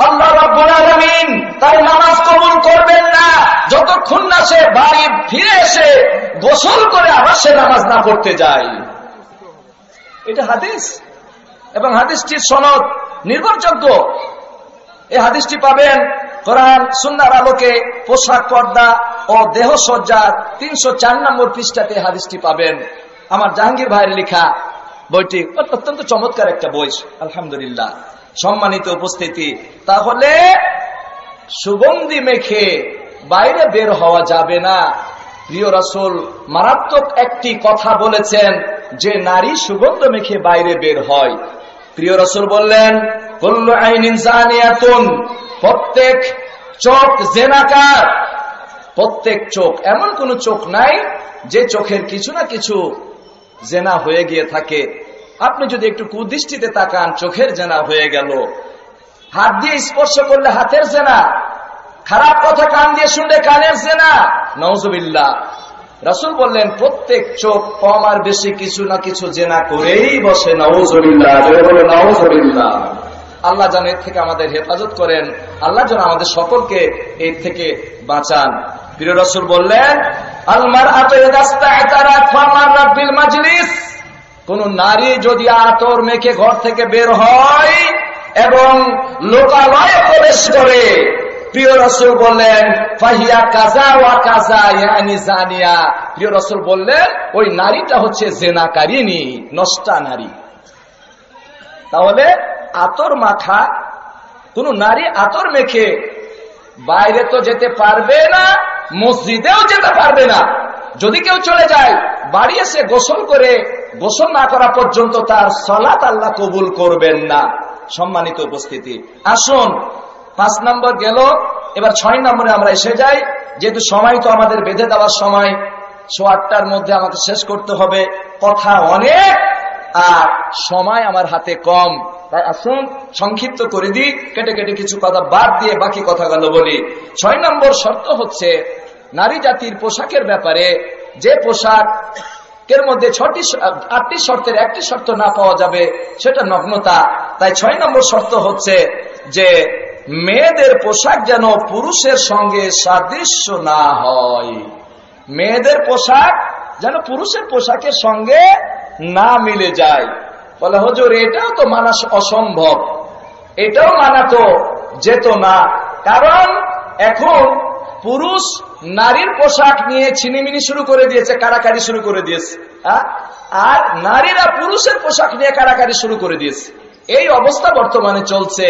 আল্লাহ রাব্বুল আলামিন তার নামাজ কবুল করবেন না, যতক্ষণ না সে বাড়ি ফিরে এসে গোসল করে আবার সে নামাজ না পড়তে যায়। এটা হাদিস, এবং হাদিসটির সনদ নির্ভরযোগ্য। এই হাদিসটি পাবেন কোরআন সুন্নাহর আলোকে পোশাক পর্দা ও দেহসজ্জার 304 নম্বর পৃষ্ঠাতে হাদিসটি পাবেন। আমার জাহাঙ্গীর ভাইয়ের লেখা বইটি অত্যন্ত চমৎকার একটা বই, আলহামদুলিল্লাহ। সম্মানিত উপস্থিতি, তাহলে সুগন্ধি মেখে বাইরে বের হওয়া যাবে না। প্রিয় রাসূল মারাত্মক একটি কথা বলেছেন, যে নারী সুগন্ধ মেখে বাইরে বের হয়, প্রিয় রাসূল বললেন, কুল্লু আইনিন জানিয়াতুন, প্রত্যেক চোখ জেনাকার। প্রত্যেক চোখ, এমন কোন চোখ নাই যে চোখের কিছু না কিছু জেনা হয়ে গিয়ে থাকে। আপনি যদি একটু কুদৃষ্টিতে তাকান, চোখের জেনা হয়ে গেল। হাত দিয়ে স্পর্শ করলে হাতের জেনা, খারাপ কথা কান দিয়ে শুনলে কানের জেনা, নাউজুবিল্লাহ। রাসূল বললেন, প্রত্যেক চোখ কম আর বেশি কিছু না কিছু জেনা করেই বসে, নাউজুবিল্লাহ। নাউজুবিল্লাহ। আল্লাহ যেন এর থেকে আমাদের হেফাজত করেন, আল্লাহ যেন আমাদের সকলকে এর থেকে বাঁচান। প্রিয় রাসূল বললেন, আল মারআতু ইযা ইসতা'তারাত ফামাররাত বিল মাজলিস, কোন নারী যদি আতর মেখে ঘর থেকে বের হয় এবং লোকালয়ে প্রবেশ করে, প্রিয় রাসূল বললেন, ফাহিয়া কাযা ওয়া কাযা, ইয়ানি জানিয়া। প্রিয় রাসূল বললেন, ওই নারীটা হচ্ছে জেনাকারিনী, নষ্টা নারী। তাহলে আতর মাখা, কোন নারী আতর মেখে বাইরে তো যেতে পারবে না, মসজিদেও যেতে পারবে না। যদি কেউ চলে যায়, বাড়ি এসে গোসল করে, গোসল না করা পর্যন্ত তার সালাত আল্লাহ কবুল করবেন না। সম্মানিত উপস্থিতি, আসুন 5 নম্বর গেল, এবার 6 নম্বরে আমরা এসে যাই। যেহেতু সময় তো আমাদের বেঁধে দেওয়ার সময়, 8:15টার মধ্যে আমাকে শেষ করতে হবে। কথা অনেক আর সময় আমার হাতে কম, তাই আসুন সংক্ষিপ্ত করে দিই, কেটে কেটে কিছু কথা বাদ দিয়ে বাকি কথাগুলো বলি। 6 নম্বর শর্ত হচ্ছে নারী জাতির পোশাকের ব্যাপারে, যে পোশাকের মধ্যে 8টি শর্তের একটি শর্ত না পাওয়া যাবে, সেটা নগ্নতা। তাই 6 নম্বর শর্ত হচ্ছে যে মেয়েদের পোশাক যেন পুরুষের সঙ্গে সাদৃশ্য না হয়। মেয়েদের পোশাক যেন পুরুষের পোশাকের সঙ্গে না মিলে যায়। বলে, হুজুর এটাও তো মানা অসম্ভব, এটাও মানা তো যেত না, কারণ এখন পুরুষ নারীর পোশাক নিয়ে ছিনিমিনি শুরু করে দিয়েছে, কাড়াকাড়ি শুরু করে দিয়েছে, আর নারীরা পুরুষের পোশাক নিয়ে কাড়াকাড়ি শুরু করে দিয়েছে। এই অবস্থা বর্তমানে চলছে।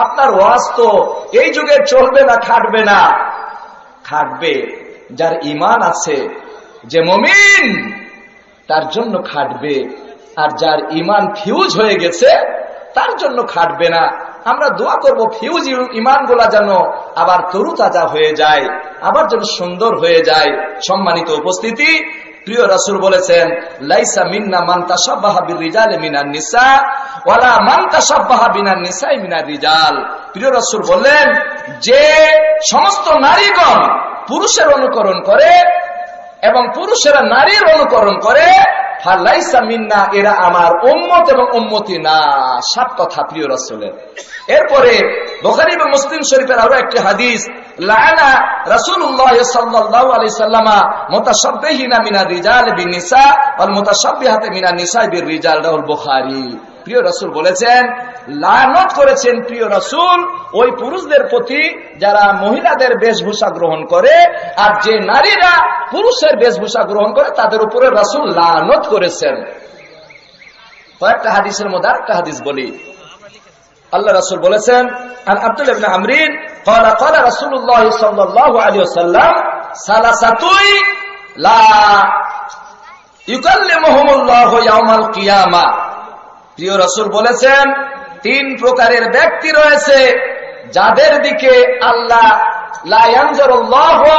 আপনার ওয়াজ তো এই যুগে চলবে না, খাটবে না। খাটবে যার ঈমান আছে, যে মুমিন, তার জন্য খাটবে। আর যার ঈমান ফিউজ হয়ে গেছে, তার জন্য খাটবে না। আমরা দোয়া করব ফিউজ ঈমান গুলা যেন আবার তরুতাজা হয়ে যায়, আবার যেন সুন্দর হয়ে যায়। সম্মানিত উপস্থিতি, প্রিয় রাসূল বলেছেন, লাইসা মিন্না মান তাশাব্বাহা বির-রিজালি মিনান নিসা ওয়ালা মান তাশাব্বাহা বিনান নিসাই মিনার রিজাল। প্রিয় রাসূল বললেন, যে সমস্ত নারীগণ পুরুষের অনুকরণ করে এবং পুরুষেরা নারীর অনুকরণ করে, ফালাইসা মিন্না, এরা আমার উম্মত এবং উম্মতি না। সব কথা প্রিয় রাসূলের। এরপরে বুখারী এবং মুসলিম শরীফের আরো একটি হাদিস, লাআনা রাসূলুল্লাহ সাল্লাল্লাহু আলাইহি সাল্লামা মুতাশাব্বিহিনা মিনার রিজাল বিন-নিসা ওয়াল মুতাশাব্বিহাতি মিনান নিসা বির-রিজাল, রাহুল বুখারী। প্রিয় রাসূল বলেছেন, লানত করেছেন প্রিয় রাসূল ওই পুরুষদের প্রতি যারা মহিলাদের বেশভূষা গ্রহণ করে, আর যে নারীরা পুরুষের বেশভূষা গ্রহণ করে তাদের উপরে রাসূল লানত করেছেন। কয়েকটা হাদিসের মধ্যে একটা হাদিস বলি। আল্লাহ রাসূল বলেছেন, আন আব্দুল্লাহ ইবনে আমরিন ক্বালা ক্বালা রাসূলুল্লাহ সাল্লাল্লাহু আলাইহি ওয়াসাল্লাম সালাসাতুই লা ইউকাল্লিমুহুমুল্লাহু ইয়াওমাল কিয়ামা। প্রিয় রাসূল বলেছেন, তিন প্রকারের ব্যক্তি রয়েছে যাদের দিকে আল্লাহ লা ইয়ানজুরুল্লাহু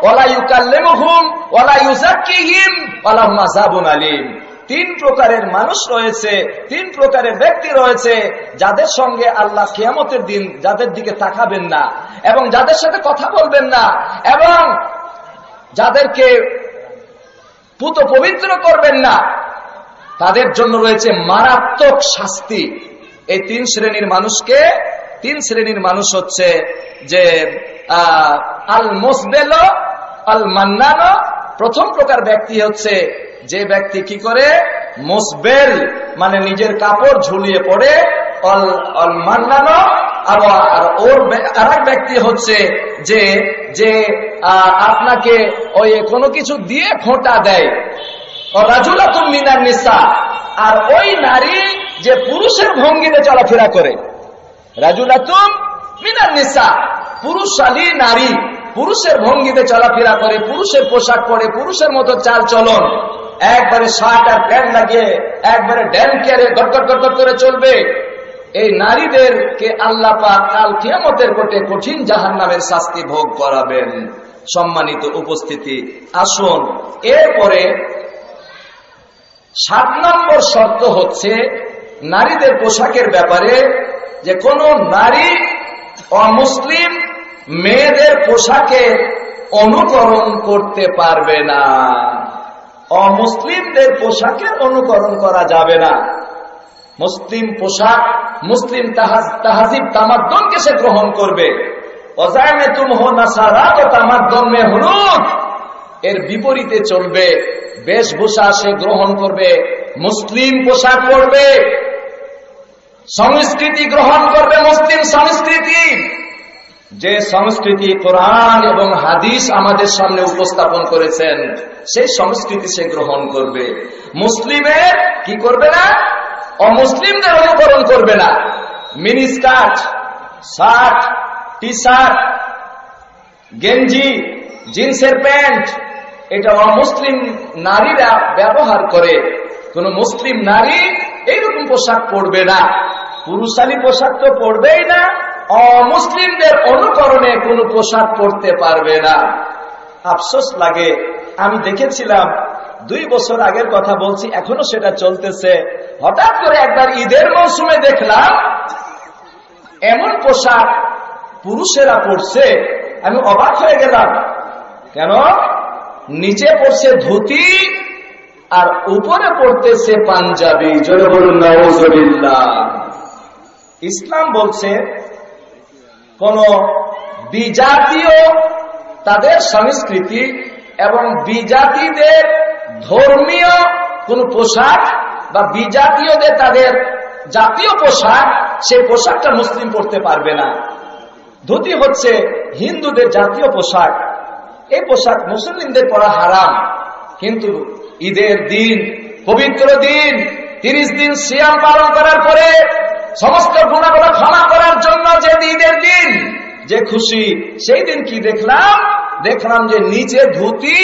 ওয়া লা ইউকাল্লিমুহুম ওয়া লা ইউযাক্কিহিম ওয়া লাহুম আযাবুন আলীম। তিন প্রকারের মানুষ রয়েছে, তিন প্রকারের ব্যক্তি রয়েছে যাদের সঙ্গে আল্লাহ কিয়ামতের দিন যাদের দিকে তাকাবেন না এবং যাদের সাথে কথা বলবেন না এবং যাদেরকে পুত পবিত্র করবেন না, তাদের জন্য রয়েছে মারাত্মক শাস্তি। এই তিন শ্রেণীর মানুষ হচ্ছে যে আল মুসবেল আল মান্নান। প্রথম প্রকার ব্যক্তি হচ্ছে যে ব্যক্তি কি করে, মুসবেল মানে নিজের কাপড় ঝুলিয়ে পড়ে, অল মান্নান। আর ওর আরেক ব্যক্তি হচ্ছে যে যে আপনাকে ওই কোনো কিছু দিয়ে খোঁটা দেয়, রাজুলাতুম মিনান নিসা। আর ওই নারী যে পুরুষের ভঙ্গিতে চলাফেরা করে, রাজুলাতুম মিনান নিসা, পুরুষশালী নারী, পুরুষের ভঙ্গিতে চলাফেরা করে, পুরুষের পোশাক পরে, পুরুষের মতো চাল চলন, একবারে শার্ট আর প্যান্ট লাগিয়ে একবারে ড্যান কেয়ারে গটগট গটগট করে চলবে। এই নারীদেরকে আল্লাহ পাক কাল কিয়ামতের কোটে কঠিন জাহান্নামের শাস্তি ভোগ করাবেন। সম্মানিত উপস্থিতি, আসুন এরপরে 7 নম্বর শর্ত হচ্ছে নারীদের পোশাকের ব্যাপারে, যে কোন নারী অমুসলিম মেয়েদের পোশাকের অনুকরণ করতে পারবে না। অমুসলিমদের পোশাকের অনুকরণ করা যাবে না। মুসলিম পোশাক, মুসলিম তাহাজিব তামাদ্দুনকে সে গ্রহণ করবে। ওয়াজামে তুম হো নাসারা তো তামাদ্দুন মে হুনুদ, এর বিপরীতে চলবে। বেশভূষা সে গ্রহণ করবে, মুসলিম পোশাক পরবে, সংস্কৃতি গ্রহণ করবে, মুসলিম সংস্কৃতি। যে সংস্কৃতি কোরআন এবং হাদিস আমাদের সামনে উপস্থাপন করেছেন সেই সংস্কৃতি সে গ্রহণ করবে। মুসলিমের কি করবে না, অমুসলিমদের অনুকরণ করবে না। Mini skirt, shirt, T shirt, গেঞ্জি, জিন্সের প্যান্ট, এটা অমুসলিম নারীরা ব্যবহার করে। কোন মুসলিম নারী এইরকম পোশাক পরবে না, পুরুষালী পোশাক তো পরবেই না, অমুসলিমদের অনুকরণে কোন পোশাক পরতে পারবে না। আফসোস লাগে, আমি দেখেছিলাম 2 বছর আগের কথা বলছি, এখনো সেটা চলতেছে। হঠাৎ করে একবার ঈদের মৌসুমে দেখলাম এমন পোশাক পুরুষেরা পরছে, আমি অবাক হয়ে গেলাম। কেন? নিচে পড়ছে ধুতি আর উপরে পড়তেছে পাঞ্জাবি। জোরে বলুন নাউজুবিল্লাহ। ইসলাম বলছে কোন বিজাতীয় তাদের সংস্কৃতি এবং বিজাতিদের ধর্মীয় কোন পোশাক বা বিজাতীয়দের তাদের জাতীয় পোশাক, সেই পোশাকটা মুসলিম পরতে পারবে না। ধুতি হচ্ছে হিন্দুদের জাতীয় পোশাক, এই পোশাক মুসলিমদের পরা হারাম। কিন্তু ঈদের দিন, পবিত্র দিন, 30 দিন সিয়াম পালন করার পরে সমস্ত গুনাহগুলো ক্ষমা করার জন্য যে ঈদের দিন, যে খুশি, সেই দিন কি দেখলাম যে নিচে ধুতি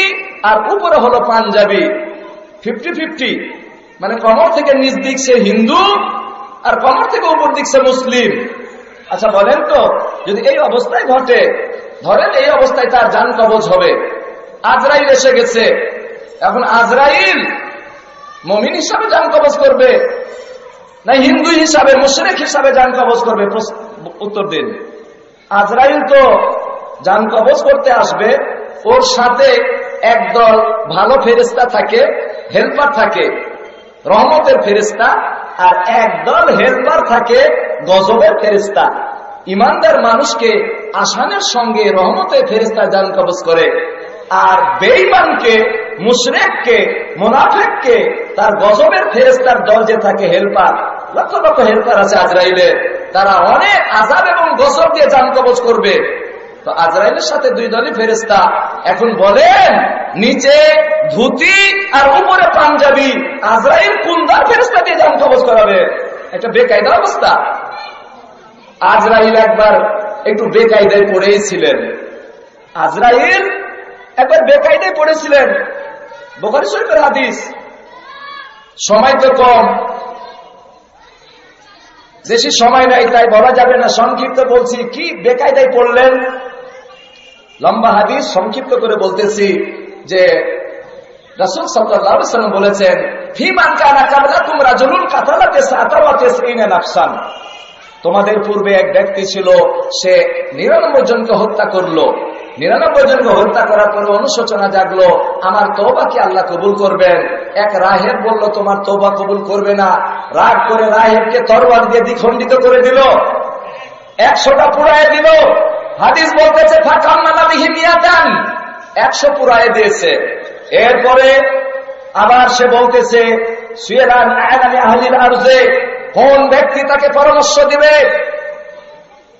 আর উপরে হলো পাঞ্জাবি, 50-50, মানে কমর থেকে নিচ দিক সে হিন্দু আর কমর থেকে উপর দিক সে মুসলিম। আচ্ছা বলেন তো, যদি এই অবস্থায় ঘটে, ধরেন এই অবস্থায় তার জান কবজ হবে, আজরাইল এসে গেছে, এখন আজরাইল মুমিন হিসাবে জান কবজ করবে না হিন্দু হিসাবে, মুশরিক হিসাবে জান কবজ করবে? উত্তর দিন। আজরাইল তো জান কবজ করতে আসবে, ওর সাথে একদল ভালো ফেরেশতা থাকে, হেল্পার থাকে, রহমতের ফেরেশতা, আর একদল হেল্পার থাকে গজবের ফেরেশতা। ইমানদার মানুষকে আসানের সঙ্গে রহমতের ফেরেশতা জান কবজ করে, আর বেঈমানকে, মুশরিককে, মুনাফিককে তার গজবের ফেরেশতার দল যে থাকে হেল্পার, লক্ষ লক্ষ হেল্পার আছে আজরাইলের, তারা অনেক আযাব এবং গজব দিয়ে জান কবজ করবে। তো আজরাইলের সাথে দুই দলই ফেরেশতা। এখন বলেন, নিচে ধুতি আর উপরে পাঞ্জাবি, আজরাইল কোন দল ফেরেশতা দিয়ে জান কবজ করাবে? একটা বেকায়দা অবস্থা। আজরাইল একবার একটু বেকায়দায় পড়েছিলেন। আজরাইল একবার বেকায়দায় পড়েছিলেন। বুখারী শরীফের হাদিস। সময় তো কম, বেশি সময় নাই, তাই বলা যাবে না, সংক্ষিপ্ত বলছি। কি বেকায়দায় পড়লেন? লম্বা হাদিস, সংক্ষিপ্ত করে বলতেছি যে রাসূল সাল্লাল্লাহু আলাইহি ওয়াসাল্লাম বলেছেন, ফি মান কানা ক্বাবলাকুম রাজুলুন কাতালা 99 নাফসান। তোমাদের পূর্বে এক ব্যক্তি ছিল, সে 99 জনকে হত্যা করলো। 99 জনকে হত্যা করার পরে অনুশোচনা জাগলো, আমার তওবা কি আল্লাহ কবুল করবেন? এক রাহেব বলল, তোমার তওবা কবুল করবে না। রাগ করে রাহেবকে তরবার দিয়ে দ্বিখণ্ডিত করে দিল, 100টা পুড়ায় দিল। হাদিস বলতেছে ফাকান্নালা বিহি মিয়াতান, 100 পুড়ায় দিয়েছে। এরপরে আবার সে বলতেছে, সুয়েলান আলামি আহলিল আরজে, কোন ব্যক্তি তাকে পরামর্শ দিবে?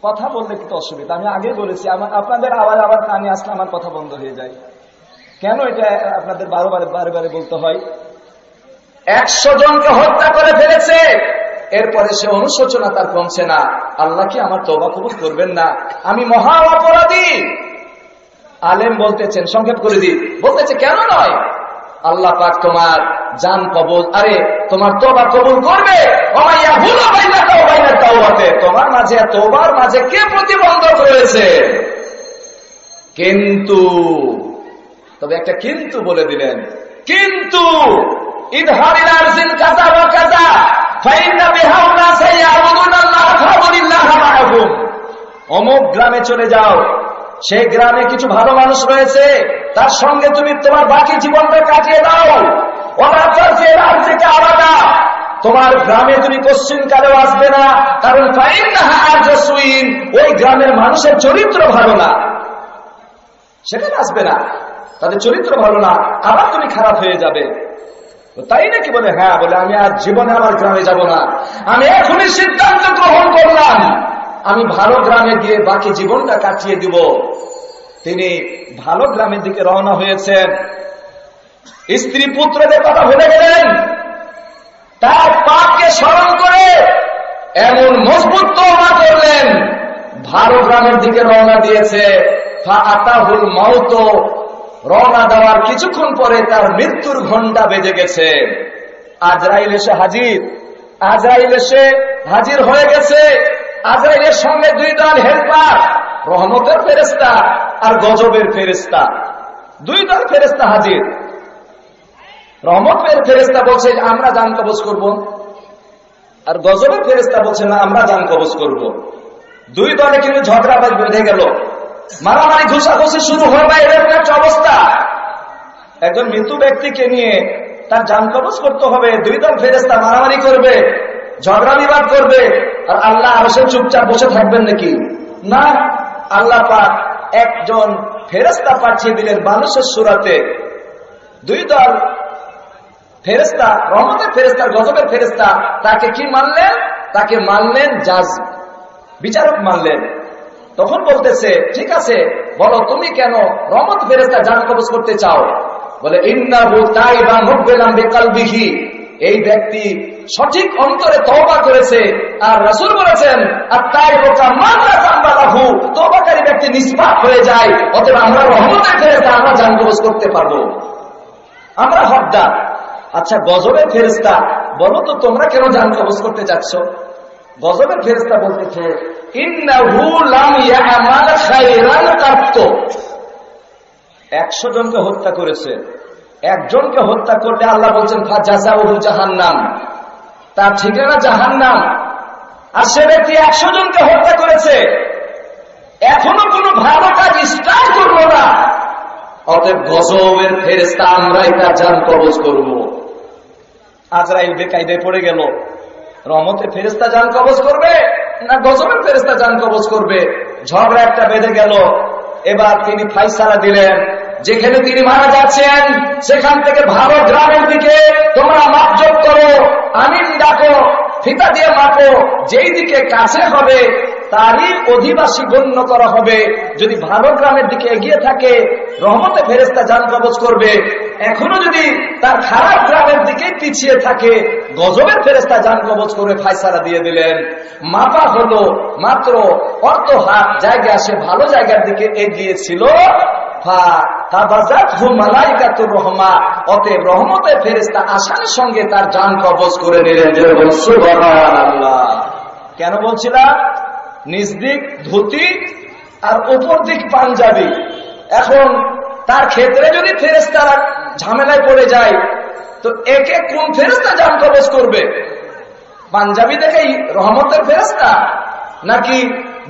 কথা বললে কিন্তু অসুবিধা, আমি আগে বলেছি, আপনাদের আওয়াজ আবার কানে আসলে আমার কথা বন্ধ হয়ে যায়। কেন এটা আপনাদের বারে বারে বলতে হয়? 100 জনকে হত্যা করে ফেলেছে। এরপরে সে অনুশোচনা তার কমছে না, আল্লাহ কি আমার তওবা কবুল করবেন না? আমি মহা অপরাধী। আলেম বলতেছেন, সংক্ষেপ করে দিই, বলতেছে কেন নয়, আল্লাহ পাক তোমার জান কবুল, আরে তোমার তওবা কবুল করবে। তোমার মাঝে তওবার মাঝে কে প্রতিবন্ধক রয়েছে? কিন্তু, তবে একটা কিন্তু বলে দিলেন, কিন্তু ইদহারিল আরজিন কাযা ওয়া কাযা ফাইন্না বিহা উনাসা ইয়াবুদুনাল্লাহ ফাবুদিল্লাহ মাআহুম। অমুক গ্রামে চলে যাও, সেই গ্রামে কিছু ভালো মানুষ রয়েছে, তার সঙ্গে তুমি তোমার বাকি জীবনটা কাটিয়ে দাও। ওয়া তারফিল আরজিকা আবাদা, তোমার গ্রামে তুমি কোশ্চিন কালেও আসবে না, কারণ ফাইন্নাহা আরজুসুইন, ওই গ্রামের মানুষের চরিত্র ভালো না, সেখানে আসবে না, তাদের চরিত্র ভালো না, আবার তুমি খারাপ হয়ে যাবে। তাই নাকি? বলে হ্যাঁ। বলে আমি আর জীবনে আমার গ্রামে যাব না, আমি এখনই সিদ্ধান্ত গ্রহণ করলাম, আমি ভালো গ্রামে গিয়ে বাকি জীবনটা কাটিয়ে দিব। তিনি ভালো গ্রামের দিকে রওনা হয়েছেন। স্ত্রী পুত্রদের কথা ভুলে গেলেন, তার পাপকে স্মরণ করে এমন মজবুত তওবা করলেন, ভালো গ্রামের দিকে রওনা দিয়েছে। ফাআতাহুল মাউত, রওনা দেওয়ার কিছুক্ষণ পরে তার মৃত্যুর ঘণ্টা বেজে গেছে। আজরাইল এসে হাজির, আজরাইল এসে হাজির হয়ে গেছে। আজরাইলের সঙ্গে দুই দল হেল্পার, রহমতের ফেরেশতা আর গজবের ফেরেশতা, দুই দল ফেরেশতা হাজির। রহমতের ফেরেশতা বলছে আমরা জান কবজ করব, আর গজবের ফেরেশতা বলছে না আমরা জান কবজ করব। দুই দলে কিন্তু ঝগড়া বেঁধে গেল, মারামারি ঘুষাঘুষি শুরু হবে, এরকম একটা অবস্থা। একজন মৃত্যু ব্যক্তিকে নিয়ে তার জান কবজ করতে হবে, দুই দল ফেরেশতা মারামারি করবে, ঝগড়া বিবাদ করবে, আর আল্লাহ আরশে চুপচাপ বসে থাকবেন নাকি? না, আল্লাহ পাক একজন ফেরেশতা পাঠিয়ে দিলেন মানুষের সুরাতে। দুই দল ফেরেশতা, রহমতের ফেরেশতা, গজবের ফেরেশতা, তাকে কি মানলেন? তাকে মানলেন জাজ, বিচারক মানলেন। তখন বলতেছে ঠিক আছে, বলো তুমি কেন রহমত ফেরেশতা জান কবজ করতে চাও? বলে ইন্নাহু তাইবা মুকবিলান বিকলবিহি, এই ব্যক্তি সঠিক অন্তরে তওবা করেছে। আর রাসূল বলেছেন আত-তাইবু কামান লা যামবা লাহু, তওবাকারী ব্যক্তি নিষ্পাপ হয়ে যায়। অতএব আমরা রহমতের ফেরেশতা, আমরা জান কবজ করতে পারবো, আমরা হকদার। আচ্ছা, গজবের ফেরেশতা, বলো তো তোমরা কেন জান কবজ করতে যাচ্ছ? গজবের ফেরেশতা বলতেছে ইন্নাহু লাম ইয়ামাল খায়রান কাত্তু, 100 জনকে হত্যা করেছে, একজনকে হত্যা করলে আল্লাহ বলছেন ফাজাযাউহু জাহান্নাম, তার ঠিকানা জাহান্নাম। আর সে ব্যক্তি 100 জনকে হত্যা করেছে, এখনো কোনো ভালো কাজ স্টার্ট করলো না। অতএব গজবের ফেরেশতা আমরাই তার জান কবজ করব। আজরাইল বেকায়দায় পড়ে গেল, রহমতের ফেরেশতা জান কবজ করবে না গজবের ফেরেশতা জান কবজ করবে? ঝগড়া একটা বেঁধে গেল। এবার তিনি ফাইসালা দিলেন, যেখানে তিনি মারা যাচ্ছেন সেখান থেকে ভারত গ্রামের দিকে তোমরা মাপজোপ করো, আমিন ডাকো, ফিতা দিয়ে মাপো, যেই দিকে কাছে হবে তারই অধিবাসী গণ্য করা হবে। যদি ভারত গ্রামের দিকে এগিয়ে থাকে রহমতে ফেরেশতা জান কবজ করবে, এখনো যদি তার খারাপ গ্রামের দিকে পিছিয়ে থাকে গজবের ফেরেশতা জান কবজ করে ফায়সালা দিয়ে দিলেন। মাপা হলো মাত্র অর্ধ হাত জায়গা, সে ভালো জায়গার দিকে এগিয়েছিল। অতএব রহমতের ফেরেশতা আসানের সঙ্গে তার জান কবজ করে নিলেন। সুবহানাল্লাহ। কেন বলছিলাম? নিজ দিক ধুতি আর উপর দিক পাঞ্জাবি। এখন তার ক্ষেত্রে যদি ফেরেশতারা ঝামেলায় পড়ে যায় তো একে কোন ফেরেশতা জান কবজ করবে? পাঞ্জাবি দেখেই রহমতের ফেরেশতা নাকি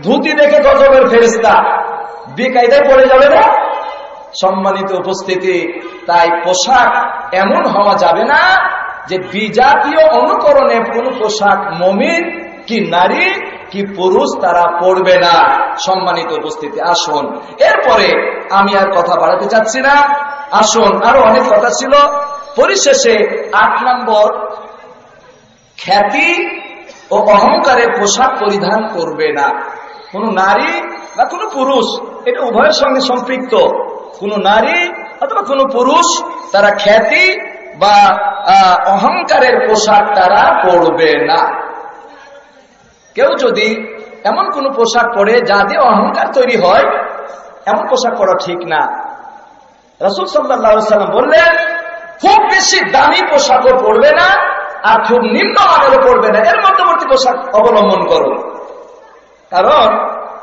ধুতি দেখে গজবের ফেরেশতা? বেকায়দায় পড়ে যাবে না? সম্মানিত উপস্থিতি, তাই পোশাক এমন হওয়া যাবে না যে বিজাতীয় অনুকরণে কোন পোশাক মুমিন কি নারী কি পুরুষ তারা পড়বে না। সম্মানিত উপস্থিতি, আসুন এরপরে আমি আর কথা বাড়াতে চাচ্ছি না, আসুন আরো অনেক কথা ছিল। পরিশেষে 8 নম্বর, খ্যাতি ও অহংকারের পোশাক পরিধান করবে না কোন নারী বা কোন পুরুষ। এটা উভয়ের সঙ্গে সম্পৃক্ত। কোন নারী অথবা কোন পুরুষ তারা খ্যাতি বা অহংকারের পোশাক তারা পরবে না। কেউ যদি এমন কোন পোশাক পরে যা দিয়ে অহংকার তৈরি হয়, এমন পোশাক পরা ঠিক না। রাসূল সাল্লাল্লাহু আলাইহি ওয়াসাল্লাম বললেন, খুব বেশি দামি পোশাকও পরবে না আর খুব নিম্ন মানেরও পরবে না, এর মধ্যবর্তী পোশাক অবলম্বন করো। কারণ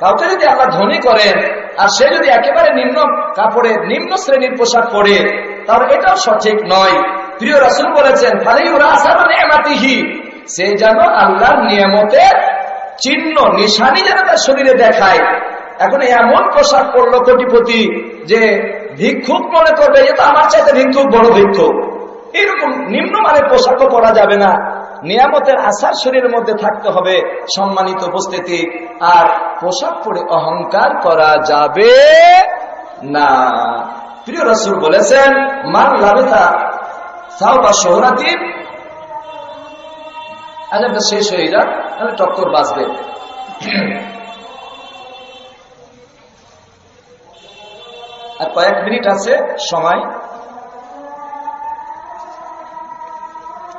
কাউকে যদি আল্লাহ ধনী করেন আর সে যদি একেবারে নিম্ন কাপড়ের নিম্ন শ্রেণীর পোশাক পরে, তাহলে এটাও সঠিক নয়। প্রিয় রাসূল বলেছেন, ফালাইউরা আসারু নি'মাতিহি, সে যেন আল্লাহর নিয়ামতের চিহ্ন নিশানি যেন তার শরীরে দেখায়। এখন এমন পোশাক পরলো কোটিপতি যে ভিক্ষুক মনে করবে যে তো আমার চাইতে ভিক্ষুক বড় ভিক্ষুক, এরকম নিম্নমানের পোশাকও পরা যাবে না। নিয়ামতের আসার শরীরের মধ্যে থাকতে হবে। সম্মানিত উপস্থিতি, আর পোশাক পরে অহংকার করা যাবে না। প্রিয় রাসূল বলেছেন, মান লাবেতা সাওবা শুহরাতিন, আজাবটা শেষ হয়ে যাক তাহলে টক্কর বাজবে। আর কয়েক মিনিট আছে সময়।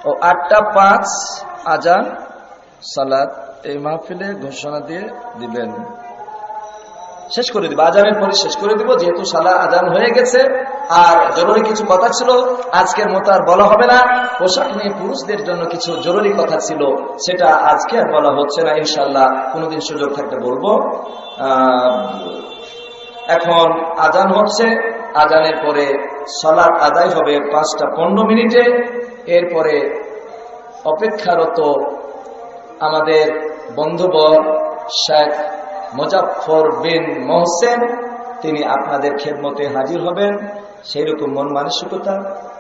ও 8:05 আজান সালাত এই মাহফিলে ঘোষণা দিয়ে দিবেন, শেষ করে দিব। আজানের পরে শেষ করে দিব, যেহেতু সালা আজান হয়ে গেছে। আর জরুরি কিছু কথা ছিল, আজকের মতো আর বলা হবে না। পোশাক নিয়ে পুরুষদের জন্য কিছু জরুরি কথা ছিল, সেটা আজকে আর বলা হচ্ছে না, ইনশাআল্লাহ কোনোদিন সুযোগ থাকতে বলবো। এখন আজান হচ্ছে, আজানের পরে সালাত আদায় হবে 5:15। এরপরে অপেক্ষারত আমাদের বন্ধুবর শেখ মুজাফফর বিন মোহসেন, তিনি আপনাদের খেদমতে হাজির হবেন। সেই রকম মন মানসিকতা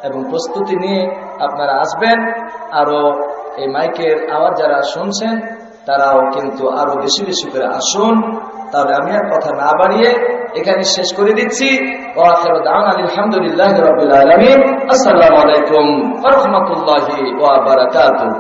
এবং প্রস্তুতি নিয়ে আপনারা আসবেন। আরো এই মাইকের আওয়াজ যারা শুনছেন তারাও কিন্তু আরো বেশি বেশি করে আসুন। তাহলে আমি আর কথা না বাড়িয়ে এখানে শেষ করে দিচ্ছি। ওয়া আখিরু দাওয়ানা আলহামদুলিল্লাহি রাব্বিল আলামিন। আসসালামু আলাইকুম ওয়া রাহমাতুল্লাহি ওয়া বারাকাতুহু।